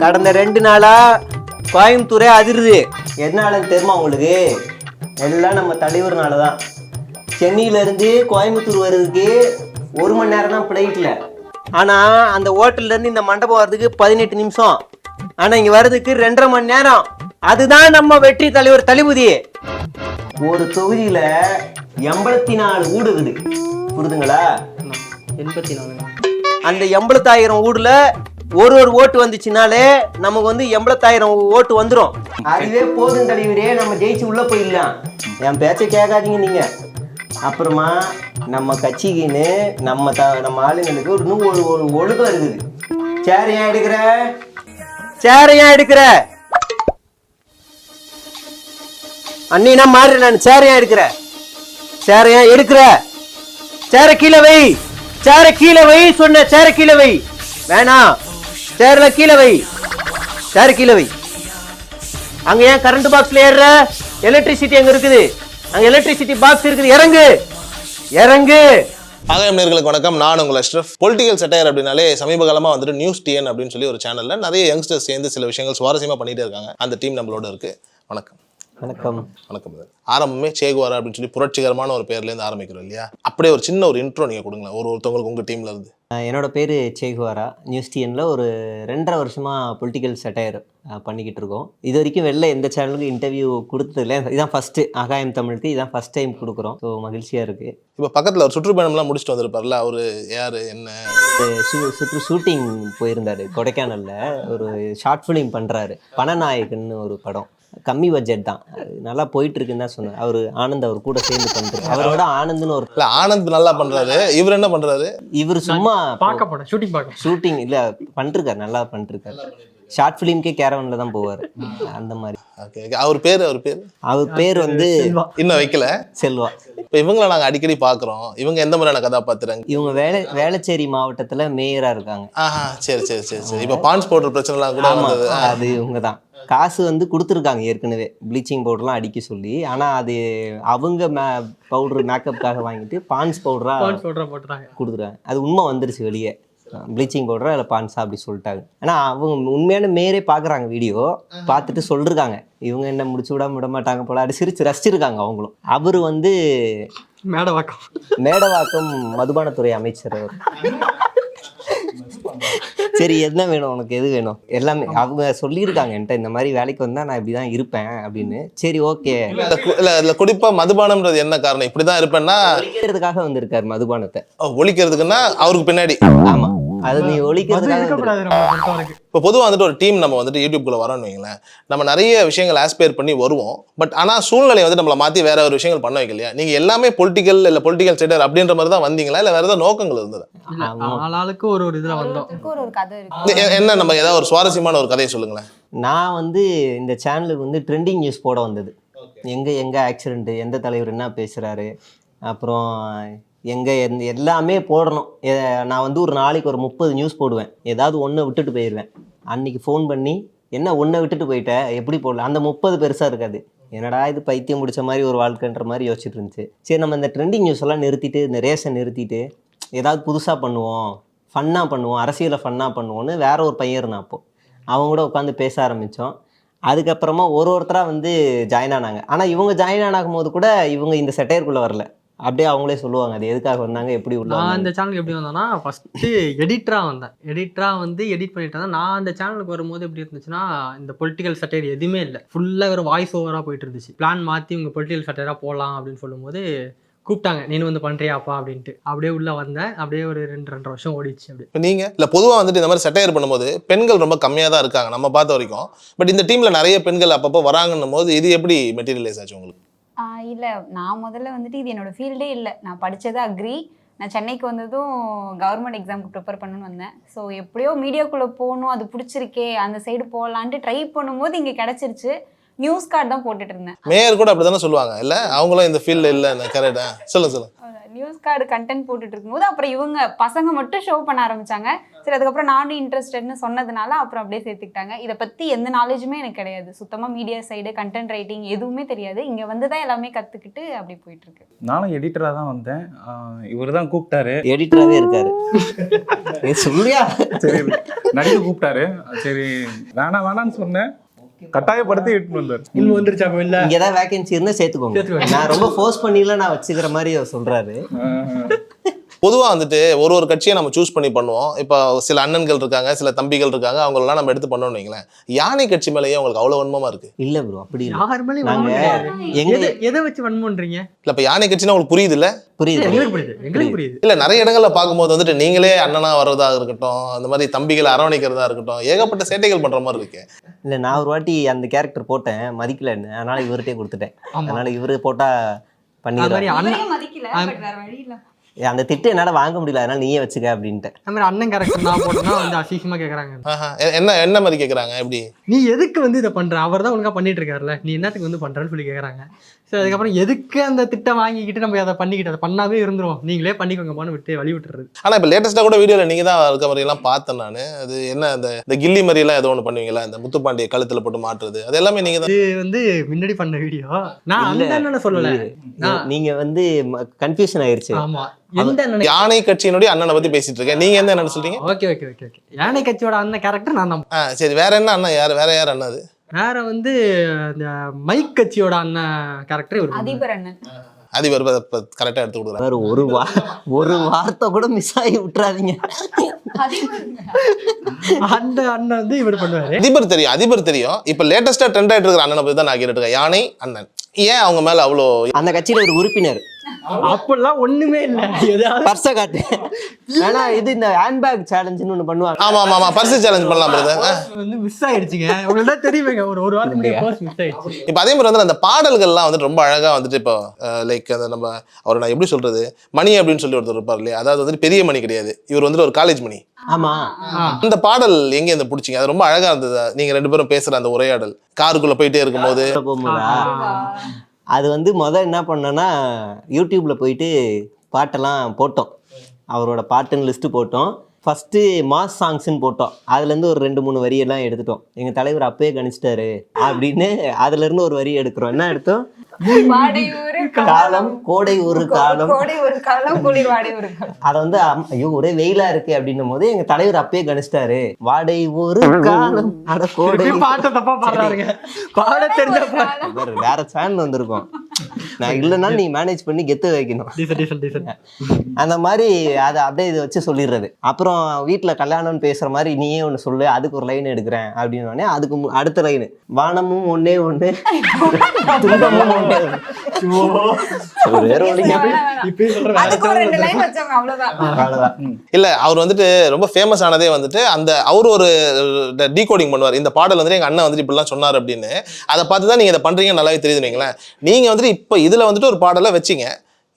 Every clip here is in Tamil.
கடந்த 2 நாளா கோயம்புத்தூரே அதிருது. எதனாலன்னு தெரியுமா உங்களுக்கு? எல்லாம் நம்ம தலைவர்னால தான். சென்னையிலேருந்து கோயம்புத்தூர் வர்றதுக்கு 1 மணி நேரம் தான் ஃப்ளைட்டில். ஆனால் அந்த ஹோட்டல்லேருந்து இந்த மண்டபம் வர்றதுக்கு 18 நிமிஷம். ஆனால் இங்கே வர்றதுக்கு 2.5 மணி நேரம். அதுதான் நம்ம வெற்றி தலைவர் தளபதி. ஒரு தொகுதியில் 84 வீடு இருக்குது, புரிதுங்களா? 84. அந்த 80,000 வீடுல ஒரு ஓட்டு வந்துச்சுனாலே நமக்கு வந்து 80,000 ஓட்டு வந்துடும். அதுவே போதும் தலைவரே, நம்ம ஜெயிச்சு உள்ள போயிடலாம். என் பேச்சை கேட்காதீங்க நீங்க. அப்புறமா நம்ம கட்சிக்குன்னு நம்ம ஆளுங்களுக்கு ஒரு ஒழுக்கம் இருக்குது. சேர் ஏன் எடுக்கிற? அண்ணினா மாறி நான் சேர் ஏன் எடுக்கிற? சேரை கீழே வை. சேரை கீழே வை சொன்ன. சேரை கீழே வை. வேணாம், சேர்ல கீழே வை. சேரை கீழே வை. அங்க ஏன் கரண்ட் பாக்ஸ்ல ஏறுற? எலக்ட்ரிசிட்டி அங்க இருக்குது. அங்க எலக்ட்ரிசிட்டி பாக்ஸ் இருக்குது. இறங்கு. ஆகாயம் நேயர்களுக்கு வணக்கம். நான் உங்கள் அஷ்ரஃப். பொலிட்டிக்கல் செட்டையர் அப்படின்னாலே சமீப காலமாக வந்துட்டு நியூஸ் டிஎன் அப்படின்னு சொல்லி ஒரு சேனல்ல நிறைய யங்ஸ்டர்ஸ் சேர்ந்து சில விஷயங்கள் சுவாரஸ்யமா பண்ணிட்டே இருக்காங்க. அந்த டீம் நம்மளோட இருக்கு. வணக்கம். வணக்கம். ஆரம்பமே சேகுவாரா அப்படின்னு சொல்லி புரட்சிகரமான ஒரு பேர்லேருந்து ஆரம்பிக்கிறோம் இல்லையா? அப்படியே ஒரு சின்ன ஒரு இன்ட்ரோ நீங்கள் கொடுங்களேன் ஒருத்தவங்களுக்கு உங்கள் டீம்ல இருந்து. என்னோட பேர் சேகுவாரா. நியூஸ் டிஎன்ல ஒரு 2.5 வருஷமா பொலிட்டிக்கல் செட்டையர் பண்ணிக்கிட்டு இருக்கோம். இது வரைக்கும் வெளில எந்த சேனலுக்கும் இன்டர்வியூ கொடுத்ததில்ல. இதான் ஃபர்ஸ்ட். ஆகாயம் தமிழுக்கு இதான் ஃபர்ஸ்ட் டைம் கொடுக்குறோம். ஸோ மகிழ்ச்சியாக இருக்கு. இப்போ பக்கத்தில் ஒரு சுற்றுப்பயணம்லாம் முடிச்சுட்டு வந்திருப்பார்ல, அவரு யாரு என்ன? ஷூட்டிங் போயிருந்தாரு கொடைக்கானல்ல. ஒரு ஷார்ட் ஃபிலிம் பண்றாரு. பணநாயகன்னு ஒரு படம். கம்மி பட்ஜெட் தான், நல்லா போயிட்டு இருக்குன்னு தான் சொன்னார். அவர் ஆனந்த் அவர் கூட சேர்ந்து பண்றாரு. அவரோட ஆனந்த்னு ஒரு ஆனந்த் நல்லா பண்றாரு. இவர் என்ன பண்றாரு? இவர் சும்மா ஷூட்டிங் இல்ல பண்ணிருக்காரு, நல்லா பண்ணிருக்காரு. ஷார்ட் ஃபிலிம்க்கே கேரவன்ல தான் போவார். அந்த மாதிரி. அவர் பேர் வந்து இன்னும் வைக்கல, செல்வா. இப்போ இவங்களை நாங்கள் அடிக்கடி பார்க்குறோம். இவங்க எந்த மாதிரியான கதாபாத்திரங்க? இவங்க வேளச்சேரி மாவட்டத்தில் மேயரா இருக்காங்க. சரி. இப்போ பான்ஸ் பவுடர் பிரச்சனைலாம் கூட வந்தது. அது இவங்க தான் காசு வந்து கொடுத்துருக்காங்க ஏற்கனவே, ப்ளீச்சிங் பவுடர்லாம் அடிக்க சொல்லி. ஆனால் அது அவங்க பவுடர் மேக்கப்புக்காக வாங்கிட்டு பான்ஸ் பவுடராக கொடுத்துருக்காங்க. அது உண்மை வந்துருச்சு வெளியே. ப்ளீச்சிங் பவுடரா இல்லை பான்ஸா அப்படி சொல்லிட்டாங்க. ஆனால் அவங்க உண்மையான மேரே பார்க்குறாங்க, வீடியோ பார்த்துட்டு சொல்லிருக்காங்க இவங்க என்ன முடிச்சு விட மாட்டாங்க போல. அப்படி சிரிச்சு ரசிச்சிருக்காங்க அவங்களும். அவர் வந்து மேடவாக்கம் மதுபானத்துறை அமைச்சர் அவர். சரி, என்ன வேணும் உனக்கு, எது வேணும்? எல்லாமே அவங்க சொல்லியிருக்காங்க என்கிட்ட, இந்த மாதிரி வேலைக்கு வந்தா நான் இப்படிதான் இருப்பேன் அப்படின்னு. சரி, ஓகே. இல்ல குடிப்பா மதுபானம்ன்றது என்ன காரணம்? இப்படிதான் இருப்பேன்னா ஒழிக்கிறதுக்காக வந்திருக்காரு மதுபானத்தை. ஒழிக்கிறதுக்குன்னா அவருக்கு பின்னாடி. ஆமா, அது நீ ஒழிக்கிறதுக்காக. இப்போ பொதுவாக வந்துட்டு ஒரு டீம் நம்ம வந்துட்டு யூடியூப்குள்ள வரோன்னு வைங்களேன், நம்ம நிறைய விஷயங்கள் ஆஸ்பயர் பண்ணி வருவோம். பட் ஆனால் சூழ்நிலை வந்து நம்மளை மாற்றி வேற ஒரு விஷயங்கள் பண்ண வைக்கலையா? நீங்கள் எல்லாமே பொலிட்டிக்கல் இல்லை பொலிட்டிக்கல் செட்டர் அப்படின்ற மாதிரி தான் வந்தீங்களா, இல்லை வேற ஏதாவது நோக்கங்கள் இருந்தது? ஆளாளுக்கு ஒரு இதில் வந்தோம். என்ன, நம்ம ஏதாவது ஒரு சுவாரஸ்யமான ஒரு கதையை சொல்லுங்களேன். நான் வந்து இந்த சேனலுக்கு வந்து ட்ரெண்டிங் நியூஸ் போட வந்தது. எங்கே ஆக்சிடென்ட்டு, எந்த தலைவர் என்ன பேசுகிறாரு, அப்புறம் எல்லாமே போடணும். நான் வந்து ஒரு நாளைக்கு ஒரு 30 நியூஸ் போடுவேன். ஏதாவது ஒன்றை விட்டுட்டு போயிடுவேன். அன்னைக்கு ஃபோன் பண்ணி என்ன ஒன்றை விட்டுட்டு போயிட்ட, எப்படி போடல? அந்த 30 பெருசாக இருக்காது. என்னடா இது பைத்தியம் முடிச்ச மாதிரி ஒரு வாழ்க்கைன்ற மாதிரி யோசிச்சுட்டு இருந்துச்சு. சரி, நம்ம இந்த ட்ரெண்டிங் நியூஸ் எல்லாம் நிறுத்திட்டு, இந்த ரேஸை நிறுத்திட்டு ஏதாவது புதுசாக பண்ணுவோம், ஃபன்னாக பண்ணுவோம், அரசியலை ஃபன்னாக பண்ணுவோன்னு வேற ஒரு பையன் இருந்தான். அப்போது அவங்க கூட உட்காந்து பேச ஆரம்பித்தோம். அதுக்கப்புறமா ஒருத்தராக வந்து ஜாயின் ஆனாங்க. ஆனால் இவங்க ஜாயின் ஆகும் போது கூட இவங்க இந்த செட்டையருக்குள்ளே வரல. அப்படியே அவங்களே சொல்லுவாங்க அது எதுக்காக வந்தாங்க, எப்படி உள்ள. நான் அந்த சேனலுக்கு எப்படி வந்தேன்னா, ஃபஸ்ட்டு எடிட்டராக வந்தேன். வந்து எடிட் பண்ணிட்டு இருந்தேன். நான் அந்த சேனலுக்கு வரும்போது எப்படி இருந்துச்சுன்னா, இந்த பொலிட்டிக்கல் சட்டையர் எதுவுமே இல்லை. ஃபுல்லாக ஒரு வாய்ஸ் ஓவராக போயிட்டு இருந்துச்சு. பிளான் மாற்றி இவங்க பொலிட்டிக்கல் சட்டையராக போகலாம் அப்படின்னு சொல்லும்போது கூப்பிட்டாங்க, நீனு வந்து பண்ணுறியாப்பா அப்படின்ட்டு. அப்படியே உள்ளே வந்தேன். அப்படியே ஒரு 2.5 வருஷம் ஓடிச்சு. அப்படி இப்போ நீங்கள் இல்லை பொதுவாக வந்துட்டு இந்த மாதிரி செட்டையர் பண்ணும்போது பெண்கள் ரொம்ப கம்மியாக தான் இருக்காங்க நம்ம பார்த்த வரைக்கும். பட் இந்த டீமில் நிறைய பெண்கள் அப்பப்போ வராங்கன்னும் போது இது எப்படி மெட்டீரியலைஸ் ஆச்சு உங்களுக்கு? இல்லை, நான் முதல்ல வந்துட்டு இது என்னோடய ஃபீல்டே இல்லை. நான் படித்தது அக்ரி. நான் சென்னைக்கு வந்ததும் கவர்மெண்ட் எக்ஸாமுக்கு ப்ரிப்பேர் பண்ணணும்னு வந்தேன். ஸோ எப்படியோ மீடியாக்குள்ளே போகணும், அது பிடிச்சிருக்கே, அந்த சைடு போகலான்ட்டு ட்ரை பண்ணும்போது இங்கே கிடச்சிருச்சு. நியூஸ் கார்டு தான் போட்டுட்டு இருந்தேன். மேயர் கூட அப்படி தானே சொல்லுவாங்க இல்லை? அவங்களும் இந்த ஃபீல்டில் இல்லை கரெக்டா? சொல்லுங்க. நியூஸ் கார்டு கண்டென்ட் போட்டுட்டு இருக்கும்போது அப்புறம் இவங்க பசங்க மட்டும் ஷோ பண்ண ஆரம்பிச்சாங்க. சரி, அதுக்கப்புறம் நானும் இன்ட்ரெஸ்டட்னு சொன்னதுனால அப்புறம் அப்படியே சேர்த்துக்கிட்டாங்க. இதை பற்றி எந்த நாலேஜுமே எனக்கு கிடையாது. சுத்தமாக மீடியா சைடு கண்டென்ட் ரைட்டிங் எதுவுமே தெரியாது. இங்கே வந்து தான் எல்லாமே கற்றுக்கிட்டு அப்படி போயிட்டு இருக்கு. நானும் எடிட்டராக தான் வந்தேன். இவர் தான் கூப்பிட்டாரு. எடிட்டராகவே இருக்காரு. சொல்லியா? சரி, நடிக்க கூப்பிட்டாரு. சரி வேணான்னு சொன்னேன். கட்டாயப்படுத்தி இட்டு வந்தார். இன்னும் வந்துருச்சா இல்ல இங்க ஏதாவது வேகன்சி இருந்தா சேர்த்துக்கோங்க. நான் ரொம்ப ஃபோர்ஸ் பண்ணில நான் வச்சுக்கிற மாதிரி அவர் சொல்றாரு. பொதுவாக வந்துட்டு ஒரு கட்சியை நம்ம சூஸ் பண்ணி பண்ணுவோம். இப்போ சில அண்ணன்கள் இருக்காங்க, சில தம்பிகள் இருக்காங்க, அவங்களெல்லாம் நம்ம எடுத்து பண்ணோம்னு வைங்களேன். யானை கட்சி மேலேயே உங்களுக்கு அவ்வளோ வன்மமா இருக்கு? இல்ல ப்ரோ, அப்படி இல்லை. யார் மேலே எதை வச்சு வன்மன்றீங்க? இல்லை, இப்போ யானை கட்சினா உங்களுக்கு புரியுது இல்லை? புரியுது, எங்களுக்கு புரியுது. இல்லை, நிறைய இடங்கள்ல பார்க்கும்போது வந்துட்டு நீங்களே அண்ணனா வர்றதா இருக்கட்டும், அந்த மாதிரி தம்பிகளை அரவணைக்கிறதா இருக்கட்டும், ஏகப்பட்ட சேட்டைகள் பண்ற மாதிரி இருக்கு. இல்லை, நான் ஒரு வாட்டி அந்த கேரக்டர் போட்டேன், மதிக்கலன்னு, அதனால இவர்கிட்டே கொடுத்துட்டேன். அதனால இவரு போட்டா பண்ணிடுறாரு. இவரையும் மதிக்கல, but வேற வழி இல்ல. அந்த திட்டு என்னால வாங்க முடியல, அதனால நீயே வச்சுக்க அப்படின்ட்டு. அந்த மாதிரி அண்ணன் கேரக்டர் நான் போட்டோம்னா வந்து அசிங்கமா கேக்குறாங்க. என்ன மாதிரி கேட்குறாங்க? எப்படி நீ எதுக்கு வந்து இதை பண்ற? அவர் தான் ஒழுங்கா பண்ணிட்டு இருக்காருல்ல, நீ என்னத்துக்கு வந்து பண்றன்னு சொல்லி கேக்குறாங்க. சரி, அதுக்கப்புறம் எதுக்கு அந்த திட்டம் வாங்கிக்கிட்டு நம்ம அதை பண்ணிக்கிட்டு அதை பண்ணாவே இருந்துரும், நீங்களே பண்ணிக்கோங்கப்பான்னு விட்டு வழி விட்டுறது. ஆனா இப்போ லேட்டஸ்டா கூட வீடியோல நீங்க தான் இருக்க மாதிரி எல்லாம் பார்த்தேன் நான். அது என்ன, அந்த கில்லி மாதிரி எல்லாம் ஏதோ ஒன்று பண்ணுவீங்களா? இந்த முத்துப்பாண்டிய கழுத்துல போட்டு மாட்டுறது, அது எல்லாமே நீங்க தான். இது வந்து முன்னாடி பண்ண வீடியோ. நான் அந்த அண்ணனை சொல்லல. நீங்க வந்து கன்ஃபியூஷன் ஆயிருச்சு. ஆமா, எந்த அண்ணன்? யானை கட்சியினுடைய அண்ணனை பத்தி பேசிட்டு இருக்கேன். நீங்க எந்த அண்ணன் சொல்றீங்க? Okay okay okay okay. யானை கட்சியோட அண்ணன் கேரக்டர் நான் தான். சரி, வேற என்ன அண்ணன்? வேற யார் அண்ணன்? அது வேற வந்து இந்த மைக் கட்சியோட அண்ணன் கேரக்டர் இவர். அதிபர் அண்ணன். அதிபர் கரெக்டா எடுத்து கொடுக்குறாரு. வேற ஒரு வார்த்தை கூட மிஸ் ஆகி விட்டுறாதீங்க. அந்த அண்ணன் வந்து இவர் பண்ணுவாரு. அதிபர் தெரியும். இப்ப லேட்டஸ்டா ட்ரெண்ட் ஆயிட்டு இருக்கிற அண்ணனை பத்தி தான் நான் கேட்டுட்டு இருக்கேன். யானை அண்ணன் ஏன் அவங்க மேல அவ்வளோ? அந்த கட்சியில ஒரு உறுப்பினர். அப்பெல்லாம் ஒண்ணுமே இல்ல, ஏதாவது பர்ஸை காட்டு. ஆனா இது இந்த ஹேண்ட்பேக் சேலஞ்சுன்னு ஒண்ணு பண்ணுவாங்க. ஆமா, பர்ஸ் சேலஞ்ச் பண்ணலாம் வந்து மிஸ் ஆயிடுச்சுங்க. உங்களுக்கு தெரியுமேங்க, ஒரு வாரத்துக்கு முன்னாடி பர்ஸ் மிஸ் ஆயிடுச்சு. இப்போ அதே மாதிரி வந்து அந்த பாடல்கள்லாம் வந்துட்டு ரொம்ப அழகா வந்துட்டு இப்போ லைக் அந்த நம்ம அவரை நான் எப்படி சொல்றது, மணி அப்படின்னு சொல்லி ஒருத்தர் இருப்பார் இல்லையா? அதாவது வந்துட்டு பெரிய மணி கிடையாது, இவர் வந்துட்டு ஒரு காலேஜ் மணி. ஆமா, அந்த பாடல் எங்க இருந்து பிடிச்சிங்க? அது ரொம்ப அழகா இருந்தது. நீங்க ரெண்டு பேரும் பேசுற அந்த உரையாடல் காருக்குள்ள போயிட்டே இருக்கும்போது. அது வந்து என்ன பண்ணோன்னா யூடியூப்ல போயிட்டு பாட்டெல்லாம் போட்டோம். அவரோட பாட்டுன்னு லிஸ்ட்டு போட்டோம். ஃபஸ்ட்டு மாஸ் சாங்ஸ்ன்னு போட்டோம். அதுலேருந்து ஒரு 2-3 வரியெல்லாம் எடுத்துட்டோம். எங்கள் தலைவர் அப்பயே கணிச்சிட்டாரு அப்படின்னு அதுலேருந்து ஒரு வரி எடுக்கிறோம். என்ன எடுத்தோம்? காலம் கோடை ஒரு காலம், குளிர் வாடை ஒரு காலம். அதை வந்து ஐயோ ஒரே வெயிலா இருக்கு அப்படின்னும் போது எங்க தலைவர் அப்பயே கணிச்சிட்டாரு, வாடை ஒரு காலம் அட கோடை. பாட்ட தப்பா பாடுறாருங்க. பாட தெரிஞ்ச வேற சேனல் வந்திருக்கும். நான் இல்லைன்னா நீ மேனேஜ் பண்ணி கெத்து வைக்கணும். அந்த மாதிரி அதை அப்படியே இதை வச்சு சொல்லிடுறது. அப்புறம் வீட்டுல கல்யாணம்னு பேசுற மாதிரி நீயே ஒண்ணு சொல்லு, அதுக்கு ஒரு லைன் எடுக்கிறேன் அப்படின்னு. அதுக்கு அடுத்த லைன், வானமும் ஒன்னே ஒண்ணு துன்பமும் ஒன்னே ஒண்ணு. இல்ல, அவர் வந்துட்டு ரொம்ப ஃபேமஸ் ஆனதே வந்துட்டு அந்த அவர் ஒரு டீகோடிங் பண்ணுவார். இந்த பாடல் வந்துட்டு எங்க அண்ணன் வந்துட்டு இப்படிலாம் சொன்னார் அப்படின்னு. அதை பார்த்து தான் நீங்க இதை பண்றீங்க, நல்லாவே தெரியுது. நீங்க வந்துட்டு இப்ப இதுல வந்துட்டு ஒரு பாடலை வச்சிங்க,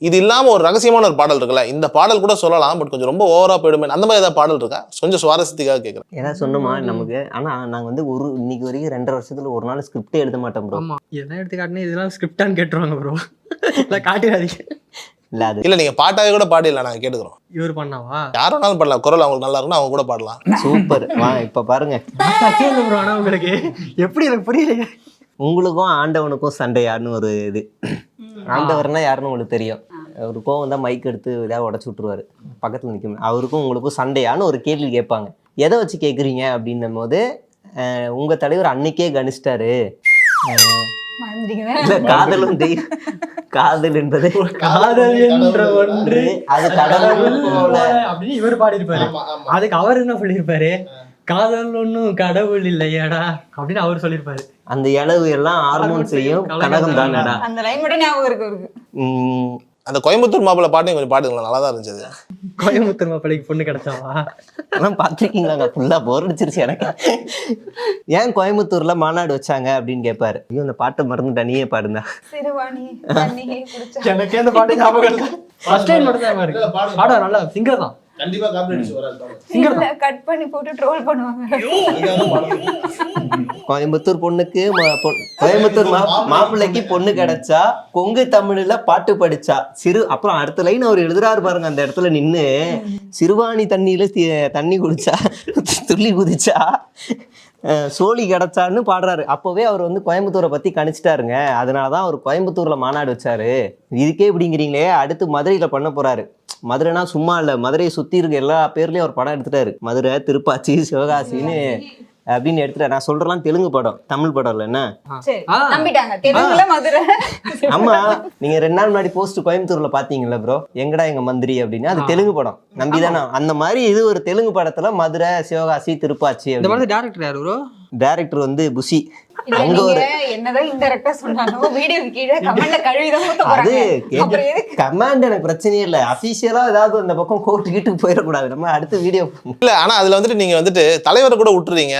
இது இல்லாம ஒரு ரகசியமான ஒரு பாடல் இருக்குல்ல, இந்த பாடல் கூட சொல்லலாம், பட் கொஞ்சம் ரொம்ப ஓவரா போயிடுமே, அந்த மாதிரி ஏதாவது பாடல் இருக்கா? கொஞ்சம் சுவாரஸ்யத்துக்காக கேட்குறேன். ஏதாவது சொன்னோமா நமக்கு? ஆனா நாங்க வந்து இன்னைக்கு வரைக்கும் 2.5 வருஷத்துல ஒரு நாள் ஸ்கிரிப்டே எழுத மாட்டோம் ப்ரோ. ஆமா, எல்லாம் எடுத்து காட்டினே இதெல்லாம் ஸ்கிரிப்டான்னு கேட்டுருவாங்க ப்ரோ. இல்லை காட்டிடாதீங்க. இல்ல நீங்க பாட்டாவே கூட பாடிடல, நாங்க கேட்டுக்கிறோம். இவர் பண்ணாவா? யார் வேணாலும் பண்ணலாம், குரல் அவங்களுக்கு நல்லா இருக்குன்னா அவங்க கூட பாடலாம். சூப்பர். இப்ப பாருங்க, ஆனா உங்களுக்கு எப்படி எனக்கு புரியலையே. உங்களுக்கும் ஆண்டவனுக்கும் சண்டையான்னு ஒரு இது. ஆண்டவர்னா யாருன்னு உங்களுக்கு தெரியும். ஒரு கோவம் தான் மைக் எடுத்து ஏதாவது உடச்சு விட்டுருவாரு, பக்கத்தில் நிற்கும். அவருக்கும் உங்களுக்கும் சண்டையான்னு ஒரு கேள்வி கேட்பாங்க. எதை வச்சு கேட்குறீங்க அப்படின்னும் போது உங்கள் தலைவர் அன்னைக்கே கணிச்சிட்டாரு, காதலும் காதல் என்பது காதல் என்ற ஒன்று அது கடவுள் போல அப்படின்னு இவர் பாடியிருப்பாரு. அதுக்கு அவர் என்ன சொல்லியிருப்பாரு? காதல் ஒன்னும் கடவுள் இல்லையாடா அப்படின்னு அவர் சொல்லியிருப்பாரு. அந்த இளவு எல்லாம் ஹார்மோன் செய்யும் கனகம் தானடா. அந்த லைன் மட்டும் ஞாபகம் இருக்கு. அந்த கோயம்புத்தூர் மாப்பிள்ளை பாட்டையும் கொஞ்சம் பாடுங்களா, நல்லா தான் இருந்துச்சு. கோயம்புத்தூர் மாப்பிள்ளைக்கு பொண்ணு கிடைச்சாவா? அதெல்லாம் பார்த்துருக்கீங்களாங்க? ஃபுல்லாக போர் அடிச்சிருச்சு எனக்கு. ஏன் கோயம்புத்தூர்ல மாநாடு வச்சாங்க அப்படின்னு கேட்பாரு. ஐயோ அந்த பாட்டை மறந்து தனியே பாடுங்க. எனக்கே அந்த பாட்டு ஞாபகம் இல்லை. ஃபர்ஸ்ட் டைம் மட்டும் தான் பாடுவார், நல்லா சிங்கர் தான். கண்டிப்பா காப்பி வராது. இல்ல கட் பண்ணி போட்டு ட்ரோல் பண்ணுவாங்க. கோயம்புத்தூர் பொண்ணுக்கு கோயம்புத்தூர் மாப்பிள்ளைக்கு பொண்ணு கிடைச்சா கொங்கு தமிழ்ல பாட்டு படிச்சா அப்புறம் அடுத்த லைன் அவர் எழுதுறாரு பாருங்க அந்த இடத்துல நின்னு, சிறுவாணி தண்ணியில தண்ணி குடிச்சா துள்ளி குதிச்சா சோழி கிடைச்சான்னு பாடுறாரு. அப்போவே அவர் வந்து கோயம்புத்தூரை பத்தி கணிச்சிட்டாருங்க. அதனாலதான் அவர் கோயம்புத்தூர்ல மாநாடு வச்சாரு. இதுக்கே இப்படிங்கிறீங்களே, அடுத்து மதுரையில பண்ண போறாரு. மதுரைனா சும்மா இல்ல, மதுரையை சுத்தி இருக்க எல்லா பேர்லயும் அவர் படம் எடுத்துட்டாரு. மதுரை, திருப்பாச்சி, சிவகாசின்னு அப்படின்னு எடுத்துட்டாரு. நான் சொல்றேன் தெலுங்கு படம், தமிழ் படம் இல்ல என்ன. சரி நம்பிட்டாங்க தெலுங்குல மதுரை. ஆமா, நீங்க 2 நாள் முன்னாடி போஸ்ட் கோயம்புத்தூர்ல பாத்தீங்கல்ல ப்ரோ, எங்கடா எங்க மந்திரி அப்படின்னு, அது தெலுங்கு படம். நம்பிதானே அந்த மாதிரி இது ஒரு தெலுங்கு படத்துல மதுரை, சிவகாசி, திருப்பாச்சி. இந்த மாதிரி டேரக்டர் யாரு ப்ரோ? டைரக்டர் வந்து புசி. இல்ல, அங்க நீங்க ஒரு என்னதான் இன்டைரக்டா சொன்னாலும் வீடியோக்கு கீழே கமெண்ட்ல கழுவிதான் ஊத்த அது போறாங்க. அப்புறம் எதுக்கு? கமாண்ட் எனக்கு பிரச்சனையே இல்லை. அபிஷியலா ஏதாவது அந்த பக்கம் கோர்ட்டு கீட்டுக்கு போயிடக்கூடாது. நம்ம அடுத்த வீடியோ இல்ல ஆனா அதுல வந்துட்டு நீங்க வந்துட்டு தலைவரை கூட விட்டுறீங்க.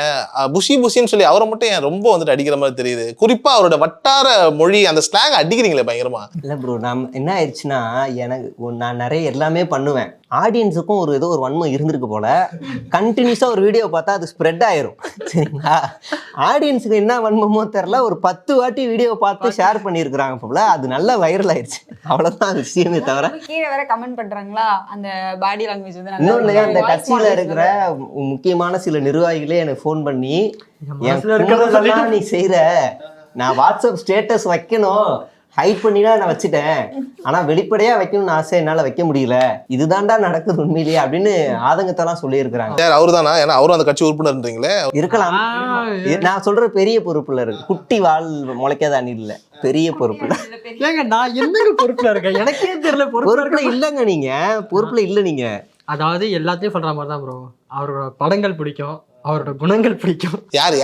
புஷின்னு சொல்லி அவரை மட்டும் ஏன் ரொம்ப வந்துட்டு அடிக்கிற மாதிரி தெரியுது? குறிப்பா அவரோட வட்டார மொழி அந்த ஸ்லாங் அடிக்கிறீங்களே பயங்கரமா. இல்லை ப்ரோ, என்ன ஆயிடுச்சுன்னா, நான் நிறைய எல்லாமே பண்ணுவேன். ஆடியன்ஸுக்கும் ஏதோ ஒரு வன்மம் இருந்திருக்கு போல. கண்டினியூஸா ஒரு வீடியோ பார்த்தா அது ஸ்ப்ரெட் ஆயிரும். சரிங்களா? ஆடியன்ஸுக்கு என்ன வன்மமோ தெரியல, ஒரு 10 வாட்டி வீடியோ பார்த்து ஷேர் பண்ணியிருக்கிறாங்க போல. அது நல்லா வைரல் ஆயிடுச்சு. அவ்வளவுதான் விஷயமே தவிர. கீழே வேற கமெண்ட் பண்றாங்களா, அந்த பாடி லாங்குவேஜ் வந்து இன்னும் இல்லையா, அந்த voice கட்சியில modulation இருக்கிற முக்கியமான சில நிர்வாகிகளே எனக்கு ஃபோன் பண்ணி, என் மனசுல இருக்கிறத phone நீ செய்யற, நான் வாட்ஸ்அப் ஸ்டேட்டஸ் வைக்கணும், ஹைட் பண்ணிலாம் நான் வச்சுட்டேன், ஆனா வெளிப்படையா வைக்கணும்னு ஆசை, என்னால வைக்க முடியல, இதுதான்டா நடக்குது உண்மையிலேயே அப்படின்னு ஆதங்கத்தெல்லாம் சொல்லியிருக்கிறாங்க. யார் அவரு தானா? ஏன்னா அவரும் அந்த கட்சி உறுப்பினர்ன்றீங்களே. இருக்கலாம். நான் சொல்ற பெரிய பொறுப்புல இருக்கு, குட்டி வால் முளைக்காத அணில் இல்ல, பெரிய பொறுப்புல. ஏங்க நான் என்னங்க பொறுப்புல இருக்கேன்? எனக்கே தெரியல பொறுப்புல பொறுப்புல இல்லைங்க நீங்க, பொறுப்புல இல்ல நீங்க. அதாவது எல்லாத்தையும் சொல்ற மாதிரி தான் ப்ரோ. அவரோட படங்கள் பிடிக்கும், அவரோட குணங்கள் பிடிக்கும். யாரு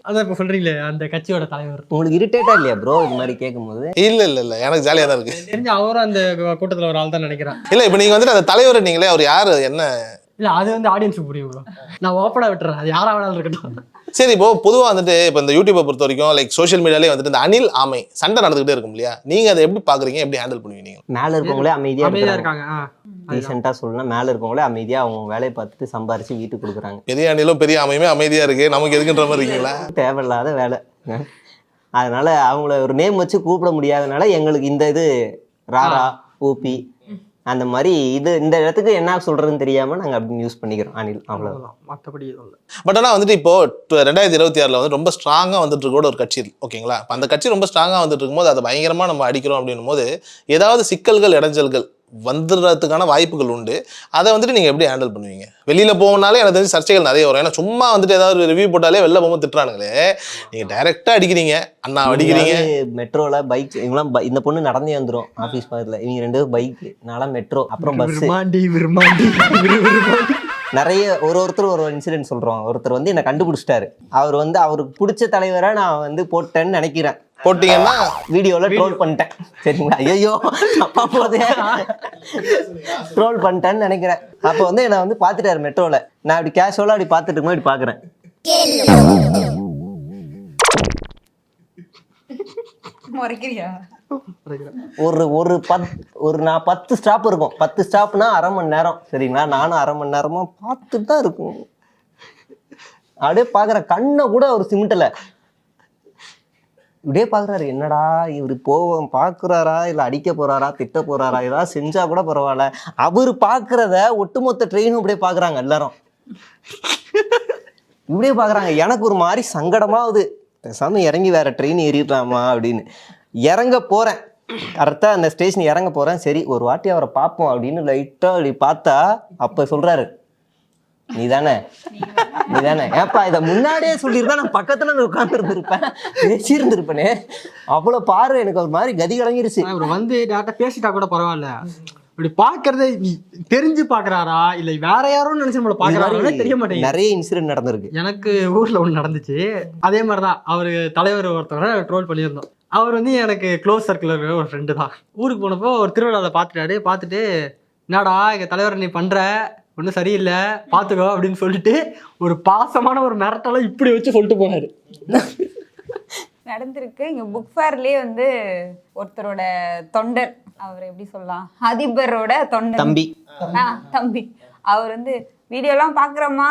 அதான் இப்ப சொல்றீங்களே அந்த கட்சியோட தலைவர். உங்களுக்கு இரிட்டேட்டா இல்லையா ப்ரோ இது மாதிரி கேட்கும்போது? இல்ல எனக்கு ஜாலியா தான் இருக்கு. தெரிஞ்சு அவரும் அந்த கூட்டத்துல ஒரு ஆள் தான் நினைக்கிறேன். இல்ல இப்ப நீங்க வந்துட்டு அந்த தலைவர் நீங்களே, அவர் யாரு என்ன? இல்ல அது வந்து ஆடியன்ஸுக்கு புரியும் ப்ரோ. நான் ஓப்பனா விட்டுறேன், அது யாரா வேணாலும் இருக்கட்டும். சரி, இப்போ பொதுவா வந்துட்டு இப்போ இந்த யூடியூப்பை பொறுத்த வரைக்கும் லைக் சோஷியல் மீடியாலே வந்துட்டு இந்த அணில் ஆமை சண்டை நடந்துகிட்டே இருக்கும் இல்லையா? நீங்க அதை எப்படி பாக்குறீங்க, எப்படி ஹேண்டில் பண்ணுவீங்க? மேல இருக்கவங்களே அமைதியா அமைதியா இருக்காங்க. ரீசெண்டா சொல்லணும், மேல இருக்கவங்களே அமைதியா அவங்க வேலையை பார்த்துட்டு சம்பாரிச்சு வீட்டுக்கு கொடுக்குறாங்க. பெரிய அணிலும் பெரிய அமையுமே அமைதியா இருக்கு, நமக்கு எதுக்குன்ற மாதிரி இருக்கீங்களா? தேவையில்லாத வேலை. அதனால அவங்கள ஒரு நேம் வச்சு கூப்பிட முடியாதனால எங்களுக்கு இந்த இது ராரா ஊபி அந்த மாதிரி இந்த இடத்துக்கு என்ன சொல்றதுன்னு தெரியாம நாங்க அப்படி யூஸ் பண்ணிக்கிறோம் அனில், அவ்வளவுதான். மற்றபடி எதுவும் இல்லை. பட் ஆனால் வந்துட்டு இப்போ 2026 வந்து ரொம்ப ஸ்ட்ராங்காக வந்துட்டு இருக்க ஒரு கட்சி இருக்கு ஓகேங்களா? அந்த கட்சி ரொம்ப ஸ்ட்ராங்காக வந்துட்டு இருக்கும்போது அதை பயங்கரமா நம்ம அடிக்கிறோம் அப்படின்னும் போது ஏதாவது சிக்கல்கள் இடைஞ்சல்கள் வந்துடுறதுக்கான வாய்ப்புகள் உண்டு. அதை வந்துட்டு நீங்க எப்படி ஹேண்டில் பண்ணுவீங்க? வெளியில போகனாலே எனக்கு தெரிஞ்சு சர்ச்சைகள் நிறைய வரும். ஏன்னா சும்மா வந்துட்டு ஏதாவது ரிவ்யூ போட்டாலே வெளில போகும்போது திட்டுறானுங்களே, நீங்க டைரக்டா அடிக்கிறீங்க, அண்ணா அடிக்கிறீங்க. மெட்ரோல பைக் இவங்களாம் இந்த பொண்ணு நடந்தே வந்துடும் ஆஃபீஸ் பக்கத்துல, இவங்க 2 பைக், நாளா மெட்ரோ, அப்புறம் பஸ். நிறைய ஒருத்தர் ஒரு இன்சிடென்ட் சொல்றோம். ஒருத்தர் வந்து என்ன கண்டுபிடிச்சிட்டாரு. அவர் வந்து அவருக்கு பிடிச்ச தலைவரை நான் வந்து போட்டேன்னு நினைக்கிறேன். போட்டீங்கன்னா வீடியோல ட்ரோல் பண்ணிட்டேன். சரிங்களா? ஐயோ அப்பா போதே ட்ரோல் பண்ணிட்டேன்னு நினைக்கிறேன். அப்போ வந்து என்னை வந்து பார்த்துட்டாரு மெட்ரோல. நான் அப்படி கேஷுவலா அப்படி பார்த்துட்டு இருக்கும்போது இப்படி பார்க்குறேன். நான் 10 ஸ்டாப் இருக்கும். 10 ஸ்டாப்னா அரை மணி நேரம். சரிங்களா? நானும் அரை மணி நேரமா பார்த்துட்டு தான் இருக்கும். அப்படியே பார்க்குறேன், கண்ணை கூட அவர் சிமிட்டல. இப்படியே பார்க்குறாரு, என்னடா இவர் பார்க்குறாரா இல்லை அடிக்க போறாரா, திட்ட போறாரா, ஏதாவது செஞ்சா கூட பரவாயில்ல. அவர் பார்க்குறத ஒட்டுமொத்த ட்ரெயினும் இப்படியே பார்க்குறாங்க எல்லாரும். இப்படியே பார்க்குறாங்க. எனக்கு ஒரு மாதிரி சங்கடமாகுது. பேசாம இறங்கி வேற ட்ரெயின் ஏறிடலாமா அப்படின்னு இறங்க போறேன். கரெக்டாக அந்த ஸ்டேஷன் இறங்க போறேன். சரி ஒரு வாட்டி அவரை பார்ப்போம் அப்படின்னு லைட்டாக அப்படி பார்த்தா அப்போ சொல்றாரு, நீதானே ஏப்பா இதை முன்னாடியே சொல்லியிருந்தா நான் பக்கத்துல உட்கார்ந்து இருந்திருப்பேன், பேசி இருந்திருப்பேனே. அவ்வளோ பாரு, எனக்கு ஒரு மாதிரி கதி கலங்கிருச்சு. அவர் வந்து டேரக்டா பேசிட்டா கூட பரவாயில்ல, இப்படி பாக்குறத தெரிஞ்சு பாக்குறாரா இல்ல வேற யாரும் நினைச்சு நம்மள பாக்குறாரா தெரிய மாட்டேங்குது. நிறைய இன்சிடென்ட் நடந்திருக்கு. எனக்கு ஊர்ல ஒண்ணு நடந்துச்சு. அதே மாதிரிதான் அவரு தலைவர் ஒருத்தவரை ட்ரோல் பண்ணியிருந்தோம். அவர் வந்து எனக்கு க்ளோஸ் சர்க்கிள் இருக்கிற ஒரு ஃப்ரெண்டு தான். ஊருக்கு போனப்போ ஒரு திருவிழாவில் பார்த்துட்டு என்னடா எங்க தலைவர் நீ பண்ற ஒன்றும் சரியில்லை பார்த்துக்கோ அப்படின்னு சொல்லிட்டு ஒரு பாசமான ஒரு மிரட்டலை இப்படி வச்சு சொல்லிட்டு போனாரு. நடந்திருக்கு. இங்க புக் ஃபேர்லயே வந்து ஒருத்தரோட தொண்டர், அவர் எப்படி சொல்லலாம், அதிபரோட தொண்டர், தம்பி அவர் வந்து வீடியோலாம் பார்க்குறோமா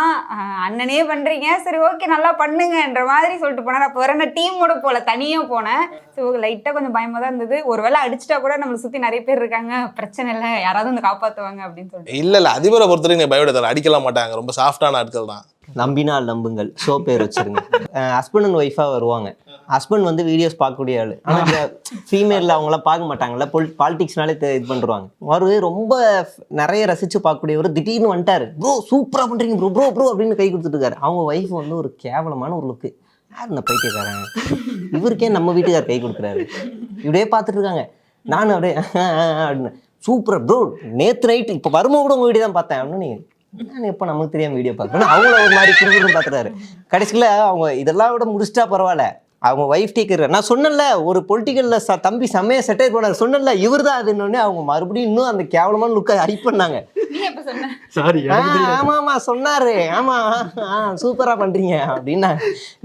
அண்ணனே பண்ணுறீங்க சரி ஓகே நல்லா பண்ணுங்கன்ற மாதிரி சொல்லிட்டு போனார். அப்போ வர நான் டீமோட போகல, தனியாக போனேன். ஸோ லைட்டாக கொஞ்சம் பயமாக தான் இருந்தது. ஒரு வேளை அடிச்சிட்டா கூட நம்மளை சுற்றி நிறைய பேர் இருக்காங்க, பிரச்சனை இல்லை, யாராவது வந்து காப்பாற்றுவாங்க அப்படின்னு சொல்லிட்டு. இல்ல அதிபரை பொறுத்தவரைக்கும் நீங்க பயப்பட அடிக்கலாம் மாட்டாங்க, ரொம்ப சாஃப்டான ஆட்கள் தான். நம்பினால் நம்புங்கள் ஷோ பேர் வச்சிருங்க. ஹஸ்பண்ட் அண்ட் ஒய்ஃபாக வருவாங்க. ஹஸ்பண்ட் வந்து வீடியோஸ் பார்க்கக்கூடிய ஆள், ஆனால் இந்த ஃபீமேலில் அவங்களாம் பார்க்க மாட்டாங்கல்ல, பாலிடிக்ஸ்னாலே இது பண்ணுறாங்க. அவர் ரொம்ப நிறைய ரசித்து பார்க்கக்கூடியவர் திடீர்னு வந்துட்டார், ப்ரோ சூப்பராக பண்ணுறீங்க ப்ரோ ப்ரோ ப்ரோ அப்படின்னு கை கொடுத்துட்டுருக்காரு. அவங்க ஒய்ஃப் வந்து ஒரு கேவலமான ஒரு லுக்கு, யார் இந்த பைத்தியக்காரன், இவருக்கே நம்ம வீட்டுக்கார் கை கொடுக்குறாரு, இப்படியே பார்த்துட்டு இருக்காங்க. நான் அப்படியே அப்படின்னு சூப்பராக ப்ரோ நேற்று நைட்டு இப்போ வரும்போது கூட உங்கள் வீடியோ தான் பார்த்தேன் அப்படின்னு. நான் எப்போ நமக்கு தெரியாமல் வீடியோ பார்க்குறேன், அவங்கள ஒரு மாதிரி குறுகுறுன்னு பார்த்துறாரு. கடைசியில் அவங்க இதெல்லாம் விட முடிச்சிட்டா பரவாயில்ல, அவங்க ஒய்ஃப் டேக்கர் நான் சொன்னல ஒரு பொலிட்டிக்கலில் தம்பி செம்மையாக செட்டர் போனார் சொன்னல இவர் தான் அதுன்னு அவங்க மறுபடியும் இன்னும் அந்த கேவலமான லுக்கை ஹைப் பண்ணாங்க. சாரி ஆமா ஆமா சொன்னாரு, ஆமா சூப்பராக பண்ணுறீங்க அப்படின்னா.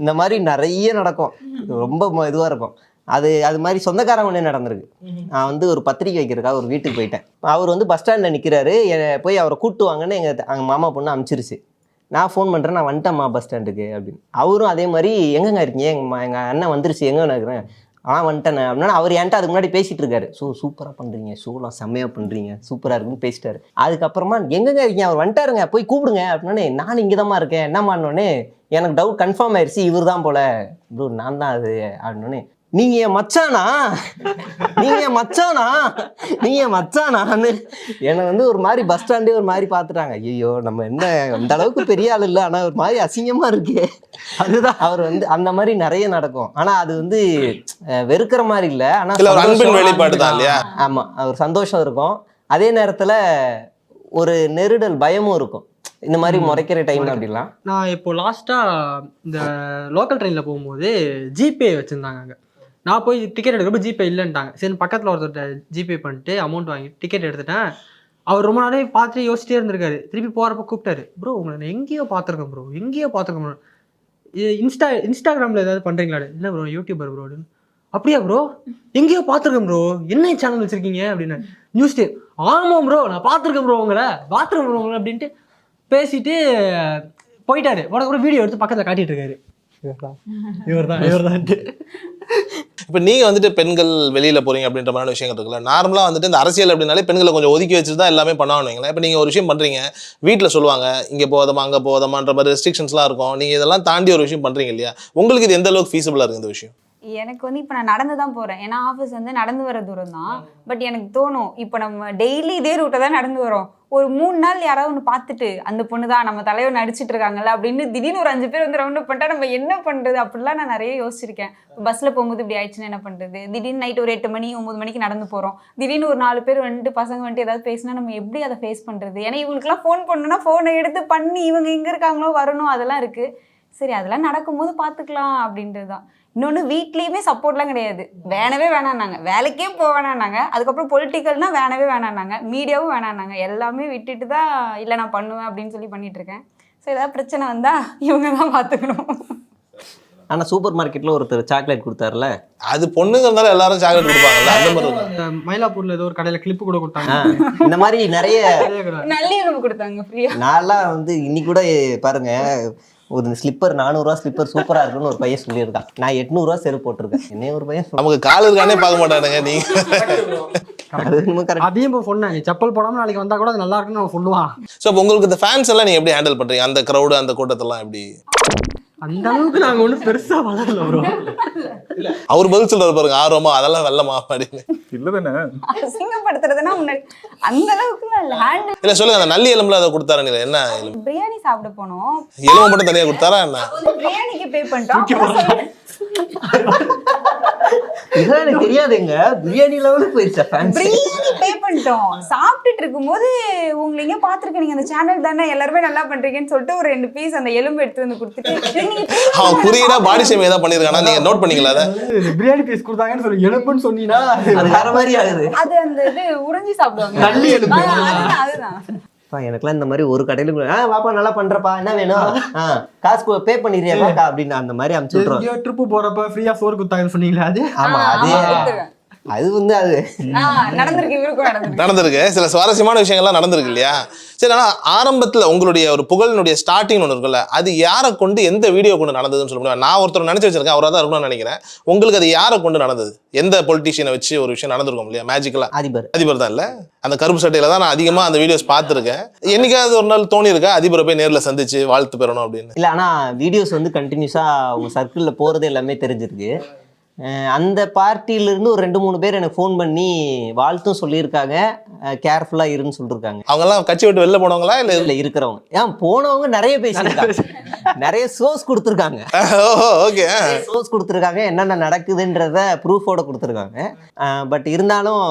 இந்த மாதிரி நிறைய நடக்கும், ரொம்ப இதுவாக இருக்கும். அது மாதிரி சொந்தக்காரங்க ஒன்றே நடந்திருக்கு. நான் வந்து ஒரு பத்திரிக்கை வைக்கிறதுக்காக ஒரு வீட்டுக்கு போயிட்டேன். அவர் வந்து பஸ் ஸ்டாண்டில் நிற்கிறாரு, போய் அவரை கூப்பிட்டு வாங்கன்னு எங்கள் மாமா பொண்ணு அனுப்பிச்சிருச்சு. நான் ஃபோன் பண்ணுறேன், நான் வந்துட்டேம்மா பஸ் ஸ்டாண்டுக்கு அப்படின்னு. அவரும் அதே மாதிரி எங்கெங்க இருக்கீங்க, எங்கள் அண்ணன் வந்துருச்சு எங்கே இருக்கிறேன், வந்துட்டேண்ணே அப்படின்னா. அவர் என்கிட்ட அதுக்கு முன்னாடி பேசிகிட்டு இருக்காரு, சூப்பராக பண்ணுறீங்க, ஷோலாம் செம்மையாக பண்ணுறீங்க, சூப்பராக இருக்குன்னு பேசிட்டாரு. அதுக்கப்புறமா எங்கெங்க இருக்கீங்க, அவர் வந்துட்டாருங்க போய் கூப்பிடுங்க அப்படின்னே. நான் இங்கே தான் இருக்கேன் என்னம்மான்னொன்னே எனக்கு டவுட் கன்ஃபார்ம் ஆயிடுச்சு, இவர் தான் போல ப்ரோ நான் தான் அது அப்படின்னே. நீங்க என் மச்சானா, நீங்க என் மச்சானா, நீங்க என் மச்சானான்னு என்னை வந்து ஒரு மாதிரி பஸ் ஸ்டாண்டே ஒரு மாதிரி பார்த்துட்டாங்க. ஐயோ நம்ம என்ன அந்த அளவுக்கு பெரிய ஆள் இல்லை, ஆனால் ஒரு மாதிரி அசிங்கமா இருக்கு. அதுதான் அவர் வந்து அந்த மாதிரி நிறைய நடக்கும். ஆனா அது வந்து வெறுக்கிற மாதிரி இல்லை, ஆனா அன்பின் வெளிப்பாடு தான் இல்லையா? ஆமா, ஒரு சந்தோஷம் இருக்கும், அதே நேரத்துல ஒரு நெருடல் பயமும் இருக்கும் இந்த மாதிரி முறைக்கிற டைம் அப்படிலாம். நான் இப்போ லாஸ்ட்டாக இந்த லோக்கல் ட்ரெயினில் போகும்போது ஜிபே வச்சுருந்தாங்க அங்கே. நான் போய் டிக்கெட் எடுக்கிறப்ப ஜிபே இல்லைன்ட்டாங்க. சரி பக்கத்தில் ஒருத்தர் ஜிபே பண்ணிட்டு அமௌண்ட் வாங்கி டிக்கெட் எடுத்துட்டேன். அவர் ரொம்ப நாளே பார்த்துட்டு யோசிச்சிட்டே இருந்திருக்காரு. திருப்பி போகிறப்ப கூப்பிட்டாரு, ப்ரோ உங்களை நான் எங்கேயோ பார்த்துருக்கேன் ப்ரோ, எங்கேயோ பார்த்துருக்கேன் ப்ரோ, இது இன்ஸ்டாகிராமில் ஏதாவது பண்ணுறீங்களா? இல்லை ப்ரோ யூடியூபர் ப்ரோ அப்படின்னு. அப்படியா ப்ரோ, எங்கேயோ பார்த்துருக்கேன் ப்ரோ, என்ன சேனல் வச்சுருக்கீங்க அப்படின்னு. நியூஸ் டே, ஆமாம் ப்ரோ நான் பார்த்துருக்கேன் ப்ரோ உங்களை அப்படின்ட்டு பேசிட்டு போயிட்டாரு. உனக்கு கூட வீடியோ எடுத்து பக்கத்தில் காட்டிட்டு இருக்காரு, இவர்தான். இப்போ நீங்கள் வந்துட்டு பெண்கள் வெளியில் போகிறீங்க அப்படின்ற மாதிரி விஷயங்கள் இருக்குல்ல. நார்மலாக வந்துட்டு இந்த அரசியல் அப்படின்னாலே பெண்களை கொஞ்சம் ஒதுக்கி வச்சுட்டு தான் எல்லாமே பண்ணுவாங்க. இப்போ நீங்கள் ஒரு விஷயம் பண்ணுறீங்க, வீட்டில் சொல்லுவாங்க இங்கே போகாதமா அங்கே போகாதமான்ற மாதிரி ரெஸ்ட்ரிக்ஷன்ஸ்லாம் இருக்கும். நீங்கள் இதெல்லாம் தாண்டி ஒரு விஷயம் பண்ணுறீங்க இல்லையா, உங்களுக்கு இது எந்த அளவுக்கு ஃபீஸிபிளாக இருக்குது இந்த விஷயம்? எனக்கு வந்து இப்போ நான் நடந்து தான் போகிறேன், ஏன்னா ஆஃபீஸ் வந்து நடந்து வர தூரம் தான். பட் எனக்கு தோணும், இப்போ நம்ம டெய்லி இதே ரூட்டை தான் நடந்து வரோம், ஒரு 3 நாள் யாராவது ஒன்று பார்த்துட்டு அந்த பொண்ணு தான் நம்ம தலைவர் நடிச்சிட்டு இருக்காங்கல்ல அப்படின்னு திடீர்னு ஒரு 5 பேர் வந்து ரவுண்ட் பண்ணிட்டா நம்ம என்ன பண்ணுறது அப்படிலாம் நான் நிறைய யோசிச்சிருக்கேன். பஸ்ஸில் போகும்போது இப்படி ஆயிடுச்சுன்னா என்ன பண்ணுறது, திடீர்னு நைட் ஒரு 8 மணி 9 மணிக்கு நடந்து போகிறோம், திடீர்னு ஒரு 4 பேர் வந்துட்டு பசங்க வந்துட்டு ஏதாவது பேசினா நம்ம எப்படி அதை ஃபேஸ் பண்ணுறது. ஏன்னா இவங்களுக்குலாம் ஃபோன் பண்ணணும்னா ஃபோனை எடுத்து பண்ணி இவங்க எங்கே இருக்காங்களோ வரணும், அதெல்லாம் இருக்குது. சரி அதெல்லாம் நடக்கும்போது பார்த்துக்கலாம் அப்படின்றது தான். இன்னொன்று வீட்லேயுமே சப்போர்ட்லாம் கிடையாது, வேணவே வேணான்னாங்க, வேலைக்கே போக வேணான்னாங்க, அதுக்கப்புறம் பொலிட்டிக்கல்னா வேணவே வேணான்னாங்க, மீடியாவும் வேணான்னாங்க, எல்லாமே விட்டுட்டு தான் இல்லை நான் பண்ணுவேன் அப்படின்னு சொல்லி பண்ணிட்டு இருக்கேன். ஸோ ஏதாவது பிரச்சனை வந்தால் இவங்க தான் பார்த்துக்கணும். ஆனால் சூப்பர் மார்க்கெட்டில் ஒருத்தர் சாக்லேட் கொடுத்தாருல, அது பொண்ணுங்க இருந்தாலும் எல்லாரும் சாக்லேட் கொடுப்பாங்கல்ல, அந்த மாதிரி. மயிலாப்பூர்ல ஏதோ ஒரு கடையில் கிளிப்பு கூட கொடுத்தாங்க. இந்த மாதிரி நிறைய நல்ல எலும்பு கொடுத்தாங்க ஃப்ரீயா. நான்லாம் வந்து இன்னி கூட பாருங்க, ஒரு ஸ்லிப்பர் 400 ரூபா ஸ்லிப்பர் சூப்பரா இருக்குன்னு ஒரு பையன் சொல்லியிருக்கான், நான் 800 ரூபா செருப்பு போட்டிருக்கேன். என்ன ஒரு பையன் நமக்கு கால் இருக்கானே பார்க்க மாட்டானுங்க. நீங்க அதையும் சொன்னாங்க, செப்பல் போடாம நாளைக்கு வந்தா கூட அது நல்லா இருக்குன்னு அவன் சொல்லுவான். ஸோ உங்களுக்கு இந்த ஃபேன்ஸ் எல்லாம் நீங்க எப்படி ஹேண்டில் பண்றீங்க, அந்த க்ரௌடு அந்த கூட்டத்தெல்லாம் எப்படி? அந்த அளவுக்கு நாங்க ஒன்றும் பெருசா வளரல ப்ரோ. அவர் பதில் சொல்றாரு பாருங்க, ஆர்வமா அதெல்லாம் வெள்ளமா அப்படின்னு. இல்லதானே அசிங்கப்படுத்துறதுன்னா முன்னாடி அந்த அளவுக்குலாம் இல்லை, ஹேண்டில். இல்ல சொல்லுங்க, அந்த நல்லி எலும்புல அதை கொடுத்தாரு, என்ன எலும்பு? பிரியாணி சாப்பிட போனோம், எலும்பு மட்டும் தனியா கொடுத்தாரா என்ன? பிரியாணிக்கு பே பண்ணிட்டோம். இதெல்லாம் எனக்கு தெரியாதுங்க, பிரியாணி லெவலுக்கு போயிடுச்சா ஃபேன்ஸ்? பிரியாணி பே பண்ணிட்டோம், சாப்பிட்டுட்டு இருக்கும்போது உங்களை எங்க பாத்துருக்கேன், நீங்க அந்த சேனல் தானே எல்லாருமே நல்லா பண்றீங்கன்னு சொல்லிட்டு ஒரு 2 பீஸ் அந்த எலும்பு எடுத்து வந்து கொடுத்துட்டு அவன் குறியீடா பாடி ஷேம் ஏதாவது பண்ணிருக்கானா, நீங்க நோட் பண்ணீங்களா? அதை பிரியாணி பீஸ் கொடுத்தாங்கன்னு சொல்லி எலும்புன்னு சொன்னீங்கன்னா அது வேற மாதிரி ஆகுது. அது அந்த இது உறிஞ்சி சாப்பிடுவாங்க, நல்லி எலும்பு. அதுதான். எனக்குலாம் இந்த மாதிரி ஒரு கடையில வாப்பா நல்லா பண்றப்பா என்ன வேணும், காசு பே பண்ணிடுறியாக்கா அப்படின்னு அந்த மாதிரி அமுச்சு விட்டுருவோம். ட்ரிப்பு போறப்ப ஃப்ரீயா சோறு கொடுத்தாங்கன்னு சொன்னீங்களா? அது ஆமா, அதே அது வந்து அது நடந்திருக்கு, இவருக்கும் நடந்திருக்கு. நடந்திருக்கு, சில சுவாரஸ்யமான விஷயங்கள்லாம் நடந்திருக்கு இல்லையா? சரி, ஆனால் ஆரம்பத்தில் உங்களுடைய ஒரு புகழினுடைய ஸ்டார்டிங் ஒன்று இருக்குல்ல, அது யாரை கொண்டு எந்த வீடியோ கொண்டு நடந்ததுன்னு சொல்ல முடியும்? நான் ஒருத்தர் நினச்சி வச்சிருக்கேன், அவராக தான் இருக்கணும்னு நினைக்கிறேன். உங்களுக்கு அது யாரை கொண்டு நடந்தது? எந்த பொலிட்டீஷியனை வச்சு ஒரு விஷயம் நடந்திருக்கும் இல்லையா மேஜிக்கலாக? அதிபர் தான் இல்லை, அந்த கருப்பு சட்டையில் தான் நான் அதிகமாக அந்த வீடியோஸ் பார்த்துருக்கேன். என்னைக்காவது ஒரு நாள் தோணி இருக்கா அதிபரை போய் நேரில் சந்திச்சு வாழ்த்து பெறணும் அப்படின்னு? இல்லை, ஆனால் வீடியோஸ் வந்து கண்டினியூஸாக அவங்க சர்க்கிளில் போகிறது எல்லாமே தெரிஞ்சிருக்கு. அந்த பார்ட்டியிலேருந்து ஒரு 2-3 பேர் எனக்கு ஃபோன் பண்ணி வாழ்த்தும் சொல்லியிருக்காங்க, கேர்ஃபுல்லாக இருன்னு சொல்லியிருக்காங்க. அவங்கெல்லாம் கட்சி விட்டு வெளில போனவங்களா இல்லை இல்லை இருக்கிறவங்க? போனவங்க நிறைய பேசியிருக்காங்க, நிறைய சோர்ஸ் கொடுத்துருக்காங்க. ஓகே, சோர்ஸ் கொடுத்துருக்காங்க, என்னென்ன நடக்குதுன்றத ப்ரூஃபோட கொடுத்துருக்காங்க. பட் இருந்தாலும்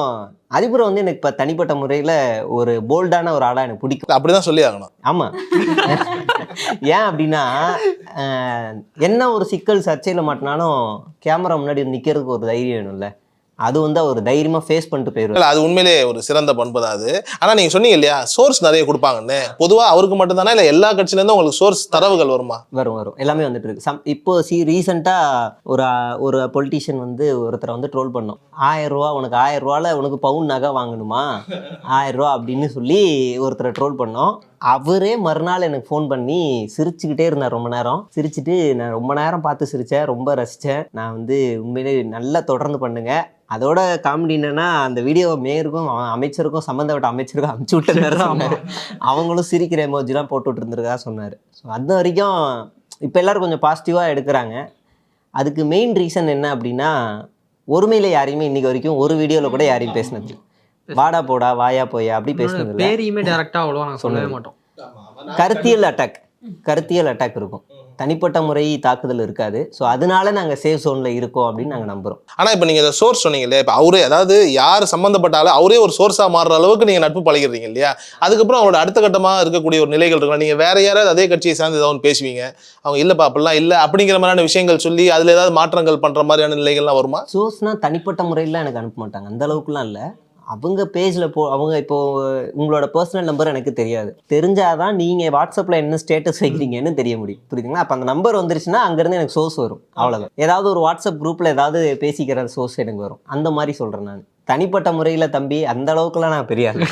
அதிபர் வந்து எனக்கு இப்போ தனிப்பட்ட முறையில் ஒரு போல்டான ஒரு ஆளாக எனக்கு பிடிக்கும். அப்படிதான் சொல்லி ஆகணும். ஆமாம். ஏன் அப்படின்னா என்ன ஒரு சிக்கல் சர்ச்சையில் மாட்டினாலும் கேமரா முன்னாடி நிற்கிறதுக்கு ஒரு தைரியம் வேணும்ல. அது வந்து அவர் தைரியமாக ஃபேஸ் பண்ணிட்டு போயிடுவார். அது உண்மையிலே ஒரு சிறந்த பண்பு தான் அது. ஆனால் நீங்கள் சொன்னீங்க இல்லையா சோர்ஸ் நிறைய கொடுப்பாங்கன்னு, பொதுவாக அவருக்கு மட்டும்தானே இல்லை எல்லா கட்சியிலேருந்து உங்களுக்கு சோர்ஸ் தரவுகள் வருமா? வரும் எல்லாமே வந்துட்டு இருக்கு. இப்போ ரீசெண்டாக ஒரு பொலிட்டீஷியன் வந்து ஒருத்தரை வந்து ட்ரோல் பண்ணோம். 1000 ரூபா, உனக்கு 1000 ரூபாவில் உனக்கு பவுன் நகை வாங்கணுமா, 1000 ரூபா அப்படின்னு சொல்லி ஒருத்தரை ட்ரோல் பண்ணோம். அவரே மறுநாள் எனக்கு ஃபோன் பண்ணி சிரிச்சுக்கிட்டே இருந்தார் ரொம்ப நேரம். சிரிச்சுட்டு நான் ரொம்ப நேரம் பார்த்து சிரித்தேன், ரொம்ப ரசித்தேன். நான் வந்து உண்மையிலே நல்லா தொடர்ந்து பண்ணுங்க. அதோட காமெடி என்னன்னா, அந்த வீடியோ மேயருக்கும் அமைச்சருக்கும் சம்மந்தப்பட்ட அமைச்சருக்கும் அனுப்பிச்சு விட்ட நேரம் அவங்களும் சிரிக்கிற எமோஜிலாம் போட்டுட்டு இருந்திருக்கா சொன்னார். ஸோ அது வரைக்கும் இப்போ எல்லோரும் கொஞ்சம் பாசிட்டிவாக எடுக்கிறாங்க. அதுக்கு மெயின் ரீசன் என்ன அப்படின்னா, ஒருமையில் யாரையுமே இன்றைக்கி வரைக்கும் ஒரு வீடியோவில் கூட யாரையும் பேசினது வாடா போடா வாயா போயா அப்படி பேசினது பேரையுமே டேரெக்டாக அவ்வளோவா நாங்கள் சொல்லவே மாட்டோம். கருத்தியல் அட்டாக் இருக்கும், தனிப்பட்ட முறை தாக்குதல் இருக்காது. ஸோ அதனால நாங்கள் சேஃப் ஜோனில் இருக்கோம் அப்படின்னு நாங்கள் நம்புகிறோம். ஆனால் இப்போ நீங்கள் சோர்ஸ் சொன்னீங்க இல்லையா, இப்போ அவரே அதாவது யார் சம்மந்தப்பட்டாலும் அவரே ஒரு சோர்ஸாக மாறுற அளவுக்கு நீங்கள் நட்பு பழகிறீங்க இல்லையா? அதுக்கப்புறம் அவரோட அடுத்த கட்டமாக இருக்கக்கூடிய ஒரு நிலைகள் இருக்கலாம். நீங்கள் வேற யாராவது அதே கட்சியை சார்ந்து ஏதாவது பேசுவீங்க, அவங்க இல்லைப்பா அப்படிலாம் இல்லை அப்படிங்கிற மாதிரியான விஷயங்கள் சொல்லி அதில் ஏதாவது மாற்றங்கள் பண்ணுற மாதிரியான நிலைகள்லாம் வருமா? சோர்ஸ்னால் தனிப்பட்ட முறையில் எனக்கு அனுப்ப மாட்டாங்க, அந்த அளவுக்குலாம் இல்லை. அவங்க பேஜில் அவங்க இப்போது உங்களோட பர்சனல் நம்பர் எனக்கு தெரியாது, தெரிஞ்சாதான் நீங்கள் வாட்ஸ்அப்பில் என்ன ஸ்டேட்டஸ் வைக்கிறீங்கன்னு தெரிய முடியும், புரியுதுங்களா? அப்போ அந்த நம்பர் வந்துருச்சுன்னா அங்கேருந்து எனக்கு சோர்ஸ் வரும், அவ்வளோதான். ஏதாவது ஒரு வாட்ஸ்அப் குரூப்பில் ஏதாவது பேசிக்கிற சோர்ஸ் எனக்கு வரும், அந்த மாதிரி சொல்கிறேன் நான். தனிப்பட்ட முறையில் தம்பி அந்த அளவுக்குலாம் நான் பெரிய ஆளு.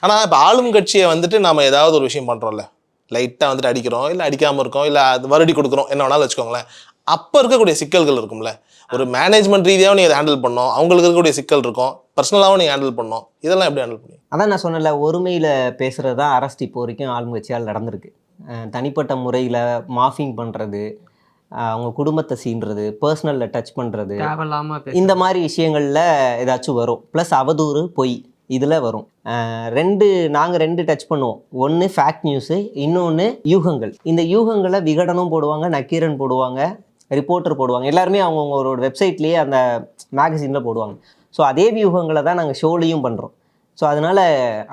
ஆனால் இப்போ ஆளும் கட்சியை வந்துட்டு நாம் ஏதாவது ஒரு விஷயம் பண்ணுறோம்ல, லைட்டாக வந்துட்டு அடிக்கிறோம், இல்லை அடிக்காமல் இருக்கோம், இல்லை அது வருடி கொடுக்குறோம், என்ன வேணாலும் வச்சுக்கோங்களேன். அப்போ இருக்கக்கூடிய சிக்கல்கள் இருக்கும்ல, ஒரு மேனேஜ்மெண்ட் ரீதியாகவும் நீங்கள் அதை ஹேண்டில் பண்ணோம், அவங்களுக்கு இருக்கக்கூடிய சிக்கல் இருக்கும், பர்சனலாகவும் நீங்கள் ஹேண்டில் பண்ணோம், இதெல்லாம் எப்படி ஹேண்டில் பண்ணி? அதான் நான் சொன்னல, ஒருமையில் பேசுகிறது தான் அரெஸ்ட் இப்போ வரைக்கும் ஆளுங்கட்சியால் நடந்திருக்கு. தனிப்பட்ட முறையில் மாஃபிங் பண்ணுறது, அவங்க குடும்பத்தை சீன்றது, பர்சனலில் டச் பண்ணுறது, இந்த மாதிரி விஷயங்களில் ஏதாச்சும் வரும். ப்ளஸ் அவதூறு, பொய், இதில் வரும். நாங்கள் ரெண்டு டச் பண்ணுவோம். ஒன்று ஃபேக்ட் நியூஸு, இன்னொன்று யூகங்கள். இந்த யூகங்களை விகடனும் போடுவாங்க, நக்கீரன் போடுவாங்க, ரிப்போர்ட்டர் போடுவாங்க, எல்லாருமே அவங்கவுங்களோட வெப்சைட்லேயே அந்த மேகசினில் போடுவாங்க. ஸோ அதே வியூகங்களை தான் நாங்கள் ஷோலையும் பண்ணுறோம். ஸோ அதனால்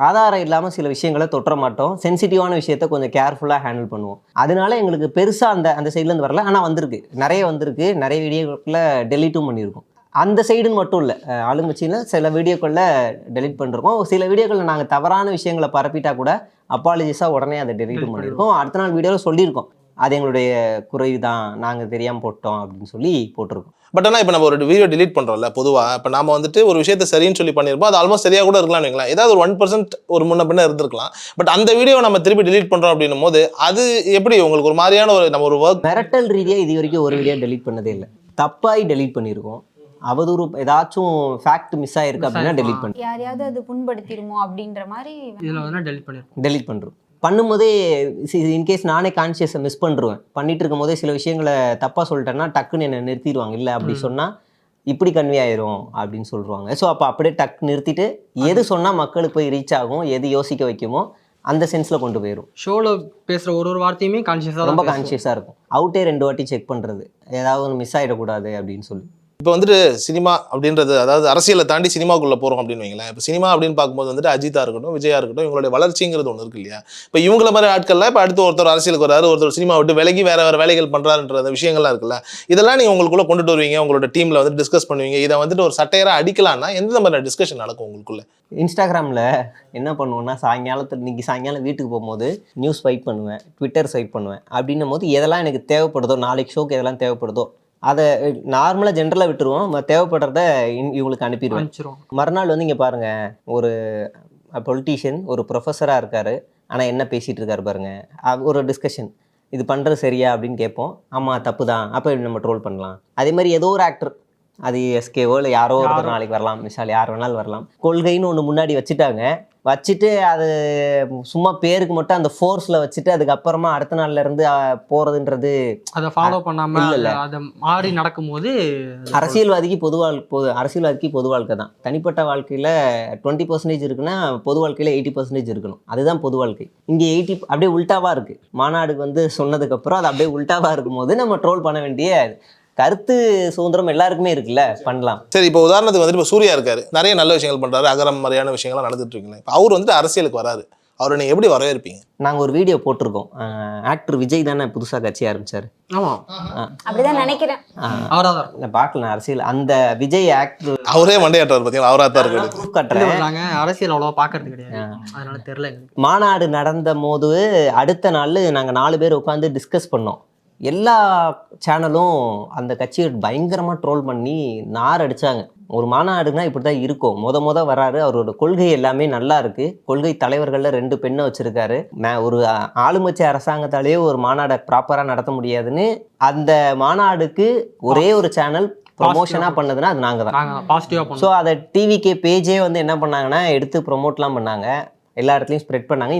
ஆதாரம் இல்லாமல் சில விஷயங்களை தொற்ற மாட்டோம், சென்சிட்டிவான விஷயத்தை கொஞ்சம் கேர்ஃபுல்லாக ஹேண்டில் பண்ணுவோம். அதனால எங்களுக்கு பெருசாக அந்த சைட்லேருந்து வரல. ஆனால் வந்திருக்கு, நிறைய வீடியோக்களில் டெலீட்டும் பண்ணியிருக்கோம். அந்த சைடுன்னு மட்டும் இல்லை, ஆளுங்கட்சியில் சில வீடியோக்களில் டெலீட் பண்ணிருக்கோம். சில வீடியோக்களில் நாங்கள் தவறான விஷயங்களை பரப்பிட்டா கூட அப்பாலஜிஸாக உடனே அதை டெலீட்டும் பண்ணியிருக்கோம். அடுத்த நாள் வீடியோவில் சொல்லியிருக்கோம், அது எங்களுடைய குறைவு தான், நாங்கள் தெரியாமல் போட்டோம் அப்படின்னு சொல்லி போட்டிருக்கோம். பட் ஆனால் இப்போ நம்ம ஒரு வீடியோ டிலீட் பண்ணுறோம்ல, பொதுவாக இப்போ நாம வந்துட்டு ஒரு விஷயத்தை சரின்னு சொல்லி பண்ணியிருப்போம், அது ஆல்மோஸ்ட் சரியாக கூட இருக்கலாம்னு வைங்களேன், ஏதாவது ஒரு 1% ஒரு முன்ன பின்ன இருந்திருக்கலாம். பட் அந்த வீடியோ நம்ம திருப்பி டிலீட் பண்ணுறோம் அப்படின்னும் போது அது எப்படி உங்களுக்கு ஒரு மாதிரியான நம்ம ஒரு ஒர்க்? மிரட்டல் ரீதியாக இது வரைக்கும் ஒரு வீடியோ டெலீட் பண்ணதே இல்லை. தப்பாகி டெலீட் பண்ணியிருக்கோம். அவதூறு ஏதாச்சும் ஃபேக்ட் மிஸ் ஆயிருக்கு அப்படின்னா டெலீட் பண்ணி, யாரையாவது அது புண்படுத்திடுமோ அப்படின்ற மாதிரி டெலீட் பண்ணுறோம். பண்ணும்போதே இன்கேஸ் நானே கான்ஷியஸை மிஸ் பண்ணிடுவேன். பண்ணிட்டு இருக்கும் போதே சில விஷயங்களை தப்பாக சொல்லிட்டேன்னா டக்குன்னு என்னை நிறுத்திடுவாங்க. இல்லை அப்படி சொன்னால் இப்படி கன்வே ஆயிரும் அப்படின்னு சொல்லுவாங்க. ஸோ அப்போ அப்படியே டக்கு நிறுத்திட்டு எது சொன்னால் மக்களுக்கு போய் ரீச் ஆகும், எது யோசிக்க வைக்குமோ அந்த சென்ஸில் கொண்டு போயிடும். ஷோவில் பேசுகிற ஒரு வார்த்தையுமே கான்ஷியஸாக, ரொம்ப கான்ஷியஸாக இருக்கும். அவுட்டே 2 வாட்டி செக் பண்ணுறது, ஏதாவது ஒன்று மிஸ் ஆகிடக்கூடாது அப்படின்னு சொல்லி. இப்போ வந்துட்டு சினிமா அப்படின்றது, அதாவது அரசியலை தாண்டி சினிமாக்குள்ளே போகிறோம் அப்படின்னு வைங்களேன். இப்போ சினிமா அப்படின்னு பார்க்கும்போது வந்துட்டு அஜித்தா இருக்கட்டும், விஜயா இருக்கட்டும், இவங்களுடைய வளர்ச்சிங்கிறது ஒன்று இருக்கு இல்லையா? இப்போ இவங்கள மாதிரி ஆட்கள்லாம் இப்போ அடுத்து ஒருத்தர் அரசியலுக்கு வராரு, ஒருத்தர் சினிமா விட்டு விலகி வேறு வேலைகள் பண்ணுறாருன்ற அந்த விஷயங்கள்லாம் இருக்குல்ல, இதெல்லாம் நீங்கள் உங்களுக்குள்ளே கொண்டுட்டு வருவீங்க, உங்களோட டீமில் வந்துட்டு டிஸ்கஸ் பண்ணுவீங்க. இதை வந்துட்டு ஒரு சட்டையராக அடிக்கலாம்னா எந்த மாதிரி டிஸ்கஷன் நடக்கும் உங்களுக்குள்ள? இன்ஸ்டாகிராமில் என்ன பண்ணுவேன்னா, இன்னைக்கு சாயங்காலம் வீட்டுக்கு போகும்போது நியூஸ் ஸ்வைப் பண்ணுவேன், ட்விட்டர் ஸ்வைப் பண்ணுவேன். அப்படின்னும் போது எதெல்லாம் எனக்கு தேவைப்படுதோ, நாளைக்கு ஷோக்கு எதெல்லாம் தேவைப்படுதோ அதை நார்மலாக ஜென்ரலாக விட்டுருவோம், தேவைப்படுறத இவங்களுக்கு அனுப்பிடுவோம். அனுப்பிச்சிரும். மறுநாள் வந்து இங்கே பாருங்க, ஒரு பொலிட்டீஷியன் ஒரு ப்ரொஃபஸராக இருக்காரு, ஆனால் என்ன பேசிகிட்டு இருக்காரு பாருங்க. ஒரு டிஸ்கஷன், இது பண்ணுறது சரியா அப்படின்னு கேட்போம். ஆமாம் தப்பு தான், அப்போ நம்ம ட்ரோல் பண்ணலாம். அதே மாதிரி ஏதோ ஒரு ஆக்டர், அது எஸ்கேவோ இல்லை யாரோ ஒருத்தர் நாளைக்கு வரலாம், விஷால் யார் வேணாலும் வரலாம். கொள்கைன்னு ஒன்று முன்னாடி வச்சுட்டு அது சும்மா பேருக்கு மட்டும் அந்த ஃபோர்ஸில் வச்சுட்டு அதுக்கப்புறமா அடுத்த நாள்ல இருந்து போகிறதுன்றது அதை ஃபாலோ பண்ணாம இல்ல. அதை மாறி நடக்கும்போது அரசியல்வாதிக்கு பொது வாழ்க்கை தான். தனிப்பட்ட வாழ்க்கையில் 20% இருக்குன்னா பொது வாழ்க்கையில் 80% இருக்கணும். அதுதான் பொது வாழ்க்கை. இங்கே 80 அப்படியே உல்ட்டாவாக இருக்குது. மாநாடுக்கு வந்து சொன்னதுக்கப்புறம் அது அப்படியே உல்ட்டாவாக இருக்கும்போது நம்ம ட்ரோல் பண்ண வேண்டிய கருத்து சுதந்திரம் எல்லாருக்குமே இருக்குல்ல, பண்ணலாம். சரி, இப்போ உதாரணத்துக்கு வந்துட்டு இப்போ சூர்யா இருக்காரு, நிறைய நல்ல விஷயங்கள் பண்றாரு, அகரம் மாதிரியான விஷயங்கள்லாம் நடந்துட்டு இருக்குல்ல. இப்போ அவர் வந்துட்டு அரசியலுக்கு வராரு, அவரை நீங்க எப்படி வரவேற்பீங்க? நாங்கள் ஒரு வீடியோ போட்டிருக்கோம். ஆக்டர் விஜய் தானே புதுசாக கட்சி ஆரம்பிச்சாரு. ஆமா அப்படிதான் நினைக்கிறேன். அவராதான் நான் பார்க்கல அரசியல். அந்த விஜய் ஆக்டர் அவரே மண்டையாட்டார் பார்த்தீங்களா, அவராக தான் இருக்காரு. கட்டுறேன். நாங்க அரசியல் அவ்வளவா பாக்குறது கிடையாது, அதனால தெரியல எங்களுக்கு. மாநாடு நடந்த போது அடுத்த நாள் நாங்கள் 4 பேர் உட்காந்து டிஸ்கஸ் பண்ணோம். எல்லா சேனலும் அந்த கட்சியை பயங்கரமாக ட்ரோல் பண்ணி நார் அடித்தாங்க. ஒரு மாநாடுனா இப்படி தான் இருக்கும். முத வராரு, அவரோட கொள்கை எல்லாமே நல்லா இருக்கு. கொள்கை தலைவர்களில் 2 பெண்ணை வச்சிருக்காரு. ஒரு ஆளுங்கட்சி அரசாங்கத்தாலேயே ஒரு மாநாடை ப்ராப்பராக நடத்த முடியாதுன்னு அந்த மாநாடுக்கு ஒரே ஒரு சேனல் ப்ரொமோஷனாக பண்ணதுன்னா அது நாங்கள் தான். நாங்க பாசிட்டிவா ஸோ பண்ணோம். அதை டிவிகே பேஜே வந்து என்ன பண்ணாங்கன்னா எடுத்து ப்ரொமோட்லாம் பண்ணாங்க, எல்லா இடத்துலையும் ஸ்ப்ரெட் பண்ணாங்க.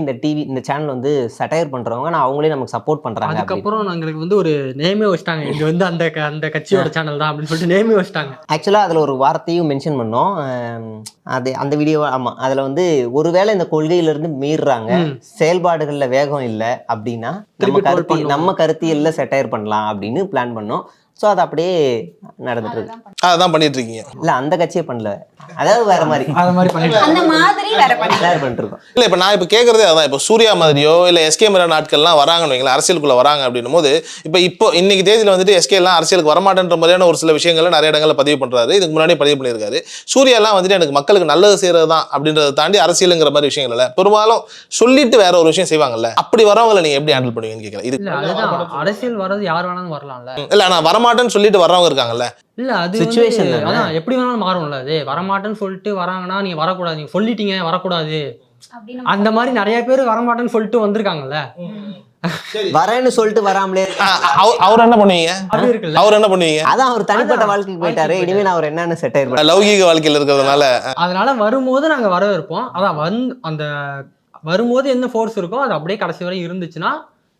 இந்த சேனல் வந்து சட்டையர் பண்ணுறவங்க, நான் அவங்களே நமக்கு சப்போர்ட் பண்ணுறாங்க. அதுக்கப்புறம் எங்களுக்கு வந்து ஒரு நேமே வச்சிட்டாங்க, இது வந்து அந்த கட்சியோட சேனல் தான் அப்படின்னு சொல்லிட்டு நேமே வச்சிட்டாங்க. ஆக்சுவலாக அதில் ஒரு வார்த்தையும் மென்ஷன் பண்ணோம். அந்த வீடியோ, ஆமாம், அதில் வந்து ஒருவேளை இந்த கொள்கையிலேருந்து மீறுறாங்க, செயல்பாடுகளில் வேகம் இல்லை அப்படின்னா நம்ம கருத்தியல்ல சட்டையர் பண்ணலாம் அப்படின்னு பிளான் பண்ணோம். ஸோ அது அப்படியே நடந்துட்டு இருக்கு. அதான் பண்ணிட்டு இருக்கீங்க. இல்லை, அந்த கட்சியே பண்ணல, அதாவது வேற மாதிரி அது மாதிரி பண்ணிட்டு அந்த மாதிரி வேற பண்ணிட்டு இருக்கோம். இல்லை, இப்போ நான் இப்போ கேட்குறதே அதான். இப்போ சூர்யா மாதிரியோ இல்லை எஸ்கே மாதிரியான நாட்கள்லாம் வராங்கன்னு வைங்களேன், அரசியலுக்குள்ள வராங்க அப்படின்னும் போது, இப்போ இன்னைக்கு தேதியில் வந்துட்டு எஸ்கேலாம் அரசியலுக்கு வரமாட்டேன்ற மாதிரியான ஒரு சில விஷயங்களை நிறைய இடங்களில் பதிவு பண்ணுறாரு. இதுக்கு முன்னாடியே பதிவு பண்ணியிருக்காரு. சூர்யாலாம் வந்துட்டு எனக்கு மக்களுக்கு நல்லது செய்கிறது தான் அப்படின்றத தாண்டி அரசியலுங்கிற மாதிரி விஷயங்கள் இல்லை, பெரும்பாலும் சொல்லிட்டு வேற ஒரு விஷயம் செய்வாங்கல்ல. அப்படி வரவங்களை நீங்கள் எப்படி ஹேண்டில் பண்ணுவீங்கன்னு கேட்குறேன். இது இல்ல, அதுதான் அரசியல் வர்றது யார் வேணாலும் வரலாம்ல. இல்லை, நான் வரமாட்டேன்னு சொல்லிட்டு வர்றவங்க இருக்காங்கல்ல. இல்ல அது Situation வந்து தானே. அதான் எப்படி வேணாலும் மாறும்ல. அது வரமாட்டேன்னு சொல்லிட்டு வராங்கன்னா நீங்க வரக்கூடாது, நீங்க சொல்லிட்டீங்க வரக்கூடாது, அந்த மாதிரி நிறைய பேர் வரமாட்டேன்னு சொல்லிட்டு வந்திருக்காங்கல்ல. வரேன்னு சொல்லிட்டு வராமலே அவர் என்ன பண்ணுவீங்க? அப்படி இருக்குல்ல. அவர் என்ன பண்ணுவீங்க? அதான் அவர் தனிப்பட்ட வாழ்க்கைக்கு போயிட்டாரு. இனிமேல் அவர் என்னன்னு சட்டையர் பண்ண. லௌகீக வாழ்க்கையில் இருக்கிறதுனால அதனால வரும்போது நாங்க வரவேற்போம். அதான் அந்த வரும்போது என்ன ஃபோர்ஸ் இருக்கோ அது அப்படியே கடைசி வரை இருந்துச்சுன்னா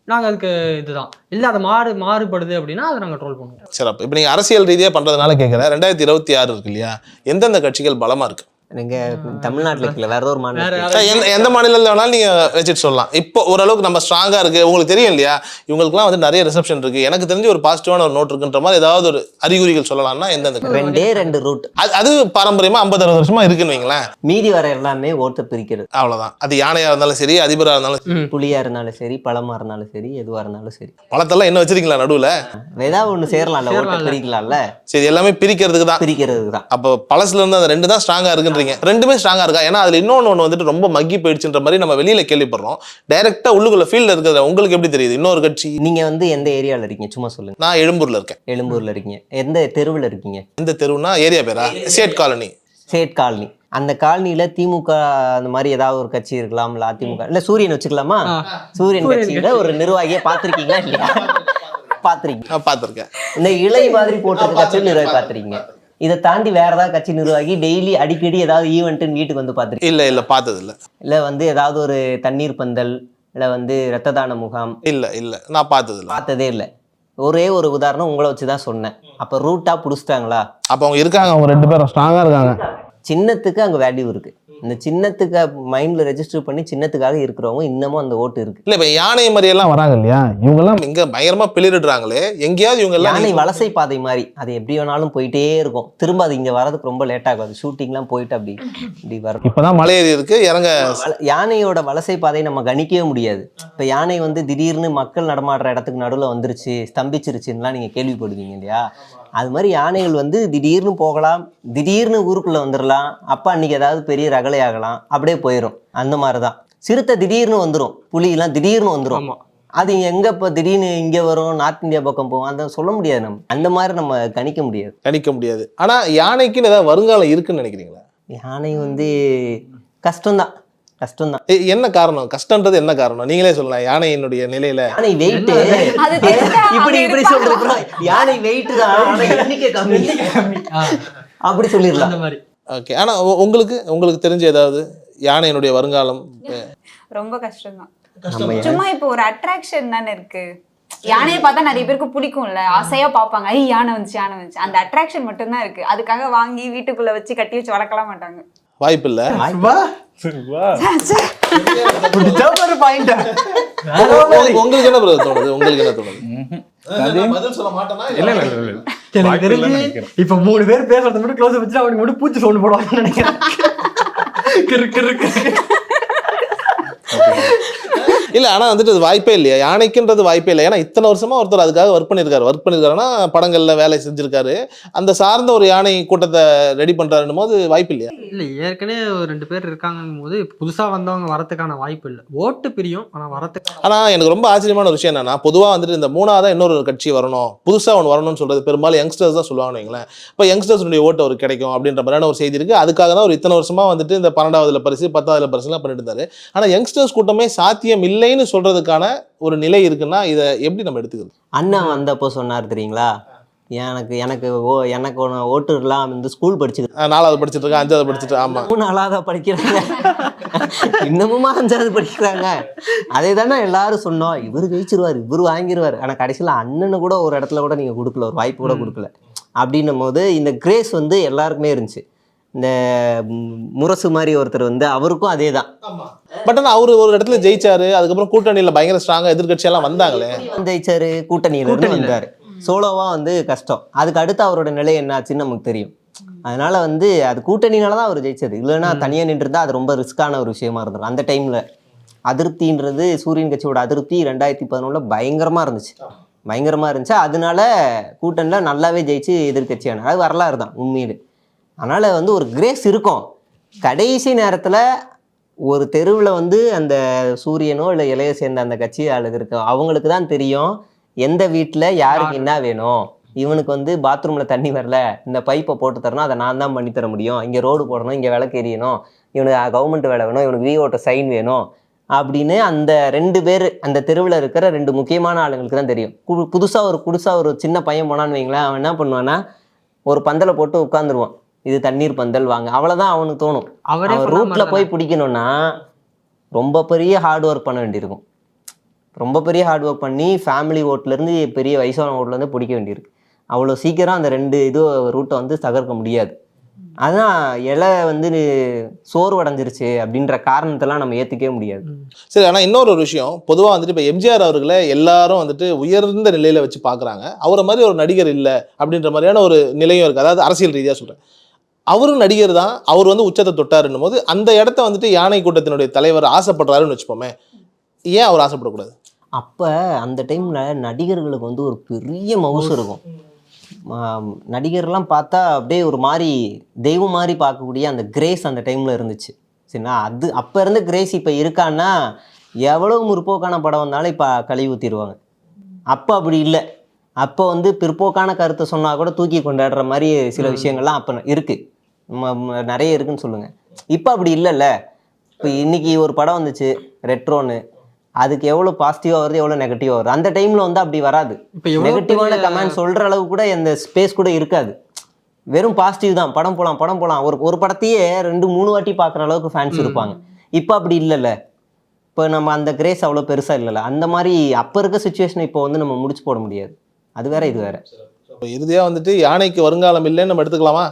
நாங்கள் அதுக்கு இதுதான். இல்லை அதை மாறுபடுது அப்படின்னா அதை நாங்கள் ட்ரோல் பண்ணுவோம். சிறப்பு. இப்போ நீங்கள் அரசியல் ரீதியாக பண்ணுறதுனால கேட்குறேன், 2026 இருக்கு இல்லையா, எந்தெந்த கட்சிகள் பலமாக இருக்கு? நீங்க தமிழ்நாட்டில் இருக்கல, வேற ஒரு மாநிலம், எந்த மாநிலத்தில் வேணாலும் நீங்க வச்சுட்டு சொல்லலாம். இப்போ ஓரளவுக்கு நம்ம ஸ்ட்ராங்கா இருக்கு, உங்களுக்கு தெரியும் இல்லையா, இவங்களுக்குலாம் வந்து நிறைய ரிசப்ஷன் இருக்கு, எனக்கு தெரிஞ்சு ஒரு பாசிட்டிவான ஒரு நோட் இருக்குன்ற மாதிரி ஏதாவது ஒரு அறிகுறிகள் சொல்லலாம்னா எந்தெந்த? 2 ரூட். அது பாரம்பரியமா 50-60 வருஷமா இருக்குன்னு வைங்களேன். மீதி வர எல்லாமே ஓட்டை பிரிக்கிறது, அவ்வளவுதான். அது யானையா இருந்தாலும் சரி, அதிபரா இருந்தாலும், புலியா இருந்தாலும் சரி, பழமா இருந்தாலும் சரி, எதுவா இருந்தாலும் சரி. பழத்தெல்லாம் என்ன வச்சிருக்கீங்களா நடுவுல? ஏதாவது ஒண்ணு சேரலாம்ல, ஓட்டை பிரிக்கலாம்ல. சரி, எல்லாமே பிரிக்கிறதுக்கு தான். அப்போ பழசுல இருந்து அந்த 2 தான் ஸ்ட்ராங்கா இருக்குன்றீங்க. ரெண்டுமே ஸ்ட்ராங்கா இருக்கா? ஏன்னா அதுல இன்னொன்னு வந்துட்டு ரொம்ப மக்கி போயிடுச்சுன்ற மாதிரி நம்ம வெளியில கேள்விப்படுறோம். டைரக்டா உள்ளுக்குள்ள ஃபீல்ட்ல இருக்கிறது உங்களுக்கு எப்படி தெரியுது? இன்னொரு கட்சி. நீங்க வந்து எந்த ஏரியால இருக்கீங்க சும்மா சொல்லுங்க. நான் எழும்பூர்ல இருக்கேன். எழும்பூர்ல இருக்கீங்க. எந்த தெருவில் இருக்கீங்க? எந்த தெருவுனா ஏரியா பேரா? சேட் காலனி. சேட் காலனி. அந்த காலனியில திமுக அந்த மாதிரி ஏதாவது ஒரு கட்சி இருக்கலாம், இல்ல அதிமுக, இல்ல சூரியன் வச்சுக்கலாமா? சூரியன் கட்சியில ஒரு நிர்வாகியை பாத்திருக்கீங்களா இல்லையா? பாத்திருக்கேன். இந்த இலை மாதிரி போட்டு கட்சி நிர்வாகி பாத்திருக்கீங்க. இதை தாண்டி வேற ஏதாவது கட்சி நிர்வாகி டெய்லி அடிக்கடி ஏதாவது ஈவெண்ட்னு வீட்டுக்கு வந்து பார்த்துருக்கீங்க? இல்ல பார்த்தது இல்ல. இல்லை வந்து ஏதாவது ஒரு தண்ணீர் பந்தல், இல்லை வந்து ரத்த தான முகாம்? இல்ல நான் பார்த்ததே இல்லை. ஒரே ஒரு உதாரணம் உங்களை வச்சு தான் சொன்னேன். அப்போ ரூட்டாக பிடிச்சிட்டாங்களா? அப்போ அவங்க இருக்காங்க, அவங்க 2 பேரும் ஸ்ட்ராங்காக இருக்காங்க. சின்னத்துக்கு அங்கே வேல்யூ இருக்கு. இந்த சின்னத்துக்கு மைண்ட்ல ரெஜிஸ்டர் பண்ணி சின்னத்துக்காக இருக்கிறவங்க இன்னமும் அந்த ஓட்டு இருக்கு. இல்ல இப்ப யானை மாதிரி எல்லாம் வராங்க இல்லையா, இவங்க எல்லாம் இங்க பயங்கரமா பிளிடுறாங்களே, எங்கேயாவது இவங்க எல்லாம் யானை வலசை பாதை மாதிரி அது எப்படி வேணாலும் போயிட்டே இருக்கும். திரும்ப அது இங்க வரதுக்கு ரொம்ப லேட் ஆகாது. ஷூட்டிங்லாம் போயிட்டு அப்படி வரும். இப்பதான் மலை ஏறி இருக்கு இறங்க. யானையோட வலசை பாதை நம்ம கணிக்கவே முடியாது. இப்ப யானை வந்து திடீர்னு மக்கள் நடமாடுற இடத்துக்கு நடுவில் வந்துருச்சு, ஸ்தம்பிச்சிருச்சுன்னா நீங்க கேள்விப்படுவீங்க இல்லையா? அது மாதிரி யானைகள் வந்து திடீர்னு போகலாம், திடீர்னு ஊருக்குள்ள வந்துடலாம். அப்ப அன்னைக்கு ஏதாவது பெரிய ரகலை ஆகலாம், அப்படியே போயிடும். அந்த மாதிரிதான் சிறுத்தை திடீர்னு வந்துடும், புலியெல்லாம் திடீர்னு வந்துடும். அது எங்கே இப்போ திடீர்னு இங்கே வரும், நார்த் இந்தியா பக்கம் போவோம், அதை சொல்ல முடியாது. நம்ம அந்த மாதிரி நம்ம கணிக்க முடியாது. கணிக்க முடியாது. ஆனா யானைக்குன்னு ஏதாவது வருங்காலம் இருக்குன்னு நினைக்கிறீங்களா? யானை வந்து கஷ்டம்தான். என்ன காரணம்? கஷ்டன்றது என்ன காரணம்? நீங்களே சொல்லலாம். யானையினுடைய நிலையில யானை வெயிட் அது தெரிஞ்சா இப்படி அவங்க இப்படி இருப்பாங்களா? சொல்றதுக்கு யானை வெயிட் தான், ஆனா எண்ணிக்கை கம்மி அப்படி சொல்லிடலாம். அந்த மாதிரி ஓகே. ஆனா உங்களுக்கு தெரிஞ்ச ஏதாவது யானையினுடைய வருங்காலம்? ரொம்ப கஷ்டம்தான். நம்ம சும்மா இப்போ ஒரு அட்ராக்ஷன் தானே இருக்கு. யானையை பார்த்தா நிறைய பேருக்கு பிடிக்கும்ல, ஆசையா பார்ப்பாங்க. ஐ யானை வந்துச்சு. அந்த அட்ராக்ஷன் மட்டும்தான் இருக்கு. அதுக்காக வாங்கி வீட்டுக்குள்ள வச்சு கட்டி வச்சு வளர்க்கலாம் மாட்டாங்க. வாய்ப்பு இல்ல. உங்களுக்கு என்ன brother தோணுது? உங்களுக்கு என்ன தோணுது? பதில் சொல்ல மாட்டேனா? இல்ல எனக்கு தெரிஞ்சு இப்ப 3 பேர் பேசுறது மட்டும் க்ளோஸ் வச்சு அவனுக்கு மட்டும் பூச்சி சவுண்ட் போடுவாங்கன்னு நினைக்கிறேன். கிறு கிறு கிறு. இல்ல ஆனா வந்துட்டு அது வாய்ப்பே இல்லையா? யானைக்குன்றது வாய்ப்பே இல்லை. ஏன்னா இத்தனை வருஷமா ஒருத்தர் அதுக்காக ஒர்க் பண்ணிருக்காருன்னா படங்கள்ல வேலை செஞ்சிருக்காரு. அந்த சார்ந்த ஒரு யானை கூட்டத்தை ரெடி பண்றாருன்னும் போது வாய்ப்பு இல்லையா? இல்ல ஏற்கனவே 2 பேர் இருக்காங்கும் போது புதுசா வந்தவங்க வரதுக்கான வாய்ப்பு இல்லை. ஓட்டு பிரியும், ஆனா வரதுக்கு. ஆனா எனக்கு ரொம்ப ஆச்சரியமான ஒரு விஷயம் என்னன்னா, பொதுவா வந்துட்டு இந்த 3ஆவதா இன்னொரு கட்சி வரணும், புதுசா ஒன்று வரணும்னு சொல்றது பெரும்பாலும் யங்ஸ்டர்ஸ் தான் சொல்லுவாங்கன்னு வைங்களேன். இப்போ யங்ஸ்டர்ஸுடைய ஓட்டு அவருக்கு கிடைக்கும் அப்படின்ற மாதிரியான ஒரு செய்தி இருக்கு. அதுக்காக தான் ஒரு இத்தனை வருஷமா வந்துட்டு இந்த 12வது பரிசு 10வது பரிசுலாம் பண்ணிட்டு இருந்தாரு. ஆனா யங்ஸ்டர்ஸ் கூட்டமே சாத்தியம் இல்லைன்னு சொல்றதுக்கான ஒரு நிலை இருக்குன்னா இதை எப்படி நம்ம எடுத்துக்கிறது? அண்ணா வந்தப்போ சொன்னார் தெரியுங்களா, எனக்கு ஓட்டுலாம் வந்து ஸ்கூல் படிச்சுட்டு 4வது படிச்சுட்டு இருக்கேன், 5வது படிச்சுட்டு. ஆமா, 4வது படிக்கிறாங்க, இன்னமுமா 5வது படிக்கிறாங்க. அதே தானே எல்லாரும் சொன்னோம், இவர் ஜெயிச்சிருவார், இவர் வாங்கிடுவார். ஆனால் கடைசியில் அண்ணனு கூட ஒரு இடத்துல கூட நீங்கள் கொடுக்கல, ஒரு வாய்ப்பு கூட கொடுக்கல. அப்படின்னும் போது இந்த கிரேஸ் வந்து எல்லாருக்குமே இருந்துச்சு. இந்த முரசு மாதிரி ஒருத்தர் வந்து அவருக்கும் அதே தான். பட் ஆனால் அவர் ஒரு இடத்துல ஜெயிச்சாரு. அதுக்கப்புறம் கூட்டணியில் பயங்கர ஸ்ட்ராங்காக எதிர்கட்சியெல்லாம் வந்தாங்களே. ஜெயிச்சாரு, கூட்டணியில் வந்தார். சோலோவா வந்து கஷ்டம். அதுக்கு அடுத்து அவரோட நிலை என்னாச்சுன்னு நமக்கு தெரியும். அதனால வந்து அது கூட்டணினால தான் அவர் ஜெயிச்சது. இல்லைன்னா தனியாக நின்றுருந்தா அது ரொம்ப ரிஸ்கான ஒரு விஷயமா இருந்தது. அந்த டைமில் அதிருப்தின்றது, சூரியன் கட்சியோட அதிருப்தி 2011 பயங்கரமாக இருந்துச்சு. அதனால கூட்டணியில் நல்லாவே ஜெயிச்சு எதிர்கட்சியான அது வரலாறு தான் உண்மையிலே. அதனால் வந்து ஒரு கிரேஸ் இருக்கும். கடைசி நேரத்தில் ஒரு தெருவில் வந்து அந்த சூரியனோ இல்லை இளைய சேர்ந்த அந்த கட்சி ஆளுங்க இருக்கு, அவங்களுக்கு தான் தெரியும் எந்த வீட்டில் யாருக்கு என்ன வேணும். இவனுக்கு வந்து பாத்ரூமில் தண்ணி வரல, இந்த பைப்பை போட்டு தரணும், அதை நான் தான் பண்ணித்தர முடியும். இங்கே ரோடு போடணும், இங்கே விளக்கு எரியணும், இவனுக்கு கவர்மெண்ட் வேலை வேணும், இவனுக்கு விஓட்ட சைன் வேணும் அப்படின்னு அந்த 2 பேர் அந்த தெருவில் இருக்கிற 2 முக்கியமான ஆளுங்களுக்கு தான் தெரியும். புதுசாக ஒரு சின்ன பையன் போனான்னு வைங்களேன், அவன் என்ன பண்ணுவான்னா ஒரு பந்தலை போட்டு உட்காந்துருவான், இது தண்ணீர் பந்தல் வாங்க, அவ்வளோதான் அவனுக்கு தோணும். அவரே ரூட்டில் போய் பிடிக்கணும்னா ரொம்ப பெரிய ஹார்ட் ஒர்க் பண்ண வேண்டியிருக்கும். ரொம்ப பெரிய ஹார்ட் ஒர்க் பண்ணி ஃபேமிலி ஓட்லேருந்து பெரிய வயசான ஓட்லேருந்து பிடிக்க வேண்டியிருக்கு. அவ்வளோ சீக்கிரம் அந்த 2 ரூட்டை வந்து தகர்க்க முடியாது. அதான் இலை வந்து சோர்வடைஞ்சிருச்சு அப்படின்ற காரணத்தெல்லாம் நம்ம ஏற்றுக்கவே முடியாது. சரி, ஆனால் இன்னொரு ஒரு விஷயம், பொதுவாக வந்துட்டு இப்போ எம்ஜிஆர் அவர்களை எல்லாரும் வந்துட்டு உயர்ந்த நிலையில் வச்சு பார்க்குறாங்க. அவரை மாதிரி ஒரு நடிகர் இல்லை அப்படின்ற மாதிரியான ஒரு நிலையும் இருக்குது. அதாவது அரசியல் ரீதியாக சொல்கிறேன். அவரும் நடிகர் தான், அவர் வந்து உச்சத்தை தொட்டாருன்னும் போது அந்த இடத்த வந்துட்டு யானை கூட்டத்தினுடைய தலைவர் ஆசைப்படுறாருன்னு வச்சுப்போமே, ஏன் அவர் ஆசைப்படக்கூடாது? அப்போ அந்த டைமில் நடிகர்களுக்கு வந்து ஒரு பெரிய மவுசு இருக்கும். நடிகர்லாம் பார்த்தா அப்படியே ஒரு மாதிரி தெய்வம் மாதிரி பார்க்கக்கூடிய அந்த கிரேஸ் அந்த டைமில் இருந்துச்சு. சரிண்ணா, அது அப்போ இருந்த கிரேஸ் இப்போ இருக்கான்னா எவ்வளோ முற்போக்கான படம் வந்தாலும் இப்போ கழுவி ஊற்றிடுவாங்க. அப்போ அப்படி இல்லை. அப்போ வந்து பிற்போக்கான கருத்தை சொன்னால் கூட தூக்கி கொண்டாடுற மாதிரி சில விஷயங்கள்லாம் அப்போ இருக்குது, நிறைய இருக்குன்னு சொல்லுங்கள். இப்போ அப்படி இல்லைல்ல. இப்போ இன்றைக்கி ஒரு படம் வந்துச்சு ரெட்ரோன்னு, அதுக்கு எவ்வளோ பாசிட்டிவாக வருது, எவ்வளோ நெகட்டிவாக வருது. அந்த டைமில் வந்து அப்படி வராது. இப்போ நெகட்டிவான கமெண்ட் சொல்கிற அளவு கூட எந்த ஸ்பேஸ் கூட இருக்காது. வெறும் பாசிட்டிவ் தான். படம் போகலாம். ஒரு படத்தையே 2-3 வாட்டி பார்க்குற அளவுக்கு ஃபேன்ஸ் இருப்பாங்க. இப்போ அப்படி இல்லைல்ல. இப்போ நம்ம அந்த கிரேஸ் அவ்வளோ பெருசாக இல்லைல்ல. அந்த மாதிரி அப்போ இருக்க சுச்சுவேஷனை இப்போ வந்து நம்ம முடிச்சு போட முடியாது. அது வேற, இது வேற. இறுதியாக வந்துட்டு யானைக்கு வருங்காலம் இல்லைன்னு நம்ம எடுத்துக்கலாமா?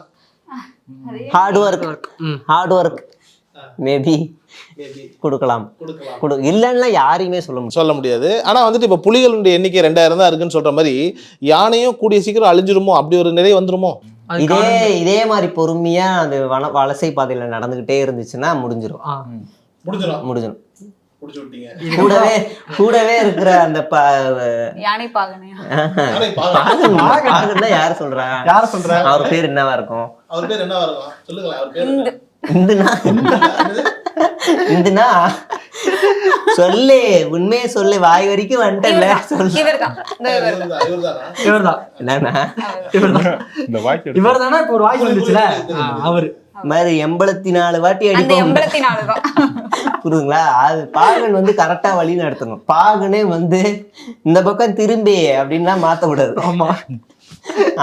ஹார்ட் ஒர்க் மேபி கொடுக்கலாம். இல்லைன்னா யாரையுமே சொல்ல முடியாது. ஆனால் வந்துட்டு இப்போ புலிகளுடைய எண்ணிக்கை 2000 தான் இருக்குன்னு சொல்ற மாதிரி யானையும் கூடிய சீக்கிரம் அழிஞ்சிருமோ, அப்படி ஒரு நிலை வந்துருமோ? இதே மாதிரி பொறுமையா அது வலசை பாதையில நடந்துகிட்டே இருந்துச்சுன்னா முடிஞ்சிடும். கூடவே இருக்கிற அந்த யானை பாகனை யாரு சொல்றா? அவர் பேர் என்னவா இருக்கும்? இந்துனா சொல்லு, உண்மையை சொல்லு, வாய் வரைக்கும் வந்துட்டல சொல்லு. இவர்தான் இவர்தான். இவர்தான் என்னன்னா இந்த வாய்க்கு இவர் தானே இப்போ ஒரு வாய்ஸ் வந்துச்சுல அவரு மாதிரி 84 வாட்டி அந்த அடிப்போம். 84 தான். புரியுதுங்களா? அது பாகன் வந்து கரெக்டா வழி நடத்தணும். பாகனே வந்து இந்த பக்கம் திரும்பி அப்படின்லாம் மாத்தக்கூடாது. ஆமா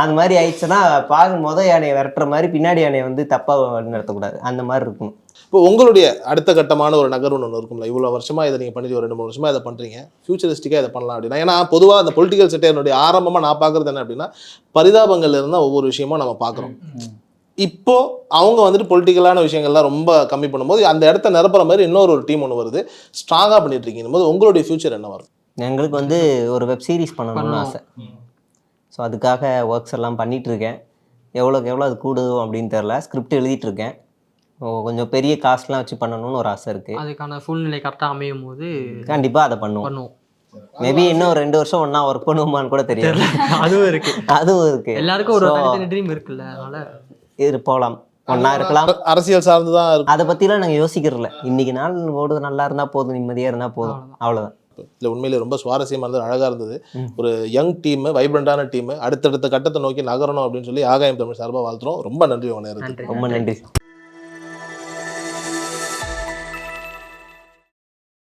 அந்த மாதிரி ஆயிடுச்சுன்னா பாகன் யானையை விரட்டுற மாதிரி பின்னாடி யானையை வந்து தப்பா வழி நடத்தக்கூடாது. அந்த மாதிரி இருக்கணும். இப்போ உங்களுடைய அடுத்த கட்டமான ஒரு நகர்வு ஒன்று இருக்கும்ல, இவ்வளோ வருஷமா இதை நீங்கள் பண்ணிட்டு ஒரு 2-3 வருஷமா இதை பண்ணுறீங்க, ஃபியூச்சரிஸ்டிக்காக இதை பண்ணலாம் அப்படின்னா. ஏன்னா பொதுவாக அந்த பொலிட்டிக்கல் செக்டரினுடைய ஆரம்பமாக நான் பார்க்குறது என்ன அப்படின்னா, பரிதாபங்கள்ல இருந்தால் ஒவ்வொரு விஷயமும் நம்ம பார்க்குறோம். இப்போ அவங்க வந்துட்டு பொலிட்டிக்கலான விஷயங்கள்லாம் ரொம்ப கம்மி பண்ணும்போது அந்த இடத்த நிரப்புற மாதிரி இன்னொரு டீம் ஒன்று வருது, ஸ்ட்ராங்காக பண்ணிட்டு இருக்கீங்க போது உங்களுடைய ஃபியூச்சர் என்ன வரும்? எங்களுக்கு வந்து ஒரு வெப் சீரிஸ் பண்ணணும்னு ஆசை. ஸோ அதுக்காக ஒர்க்ஸ் எல்லாம் பண்ணிட்டு இருக்கேன். எவ்வளோக்கு எவ்வளோ அது கூடுதோ அப்படின்னு தெரில. ஸ்கிரிப்ட் எழுதிட்டு இருக்கேன். கொஞ்சம் பெரிய காஸ்ட்லாம் வச்சு பண்ணணும்னு ஒரு ஆசை இருக்கு. அதுக்கான சூழ்நிலை கரெக்டாக அமையும் போது கண்டிப்பாக அதை பண்ணுவோம். மேபி இன்னும் 2 வருஷம் ஒன்றா ஒர்க் பண்ணுவோமான்னு கூட தெரியல. அதுவும் இருக்கு. அதுவும் இருக்கு. எல்லாருக்கும் ஒரு தனித்தனி ட்ரீம் இருக்குல்ல, அதனால போகலாம், ஒன்றா இருக்கலாம். அரசியல் சார்ந்து தான் இருக்கும். அதை பற்றிலாம் நாங்கள் யோசிக்கிறதில்ல. இன்னைக்கு நாள் ஓடுது, நல்லா இருந்தால் போதும், நிம்மதியாக இருந்தால் போதும், அவ்வளோதான். இல்லை உண்மையிலே ரொம்ப சுவாரஸ்யமாக இருந்தது, அழகாக இருந்தது. ஒரு யங் டீம், வைப்ரண்டான டீம், அடுத்தடுத்த கட்டத்தை நோக்கி நகரணும் அப்படின்னு சொல்லி ஆகாயம் தமிழ் சார்பாக வாழ்த்துறோம். ரொம்ப நன்றி உங்க நேரத்துக்கு. ரொம்ப நன்றி.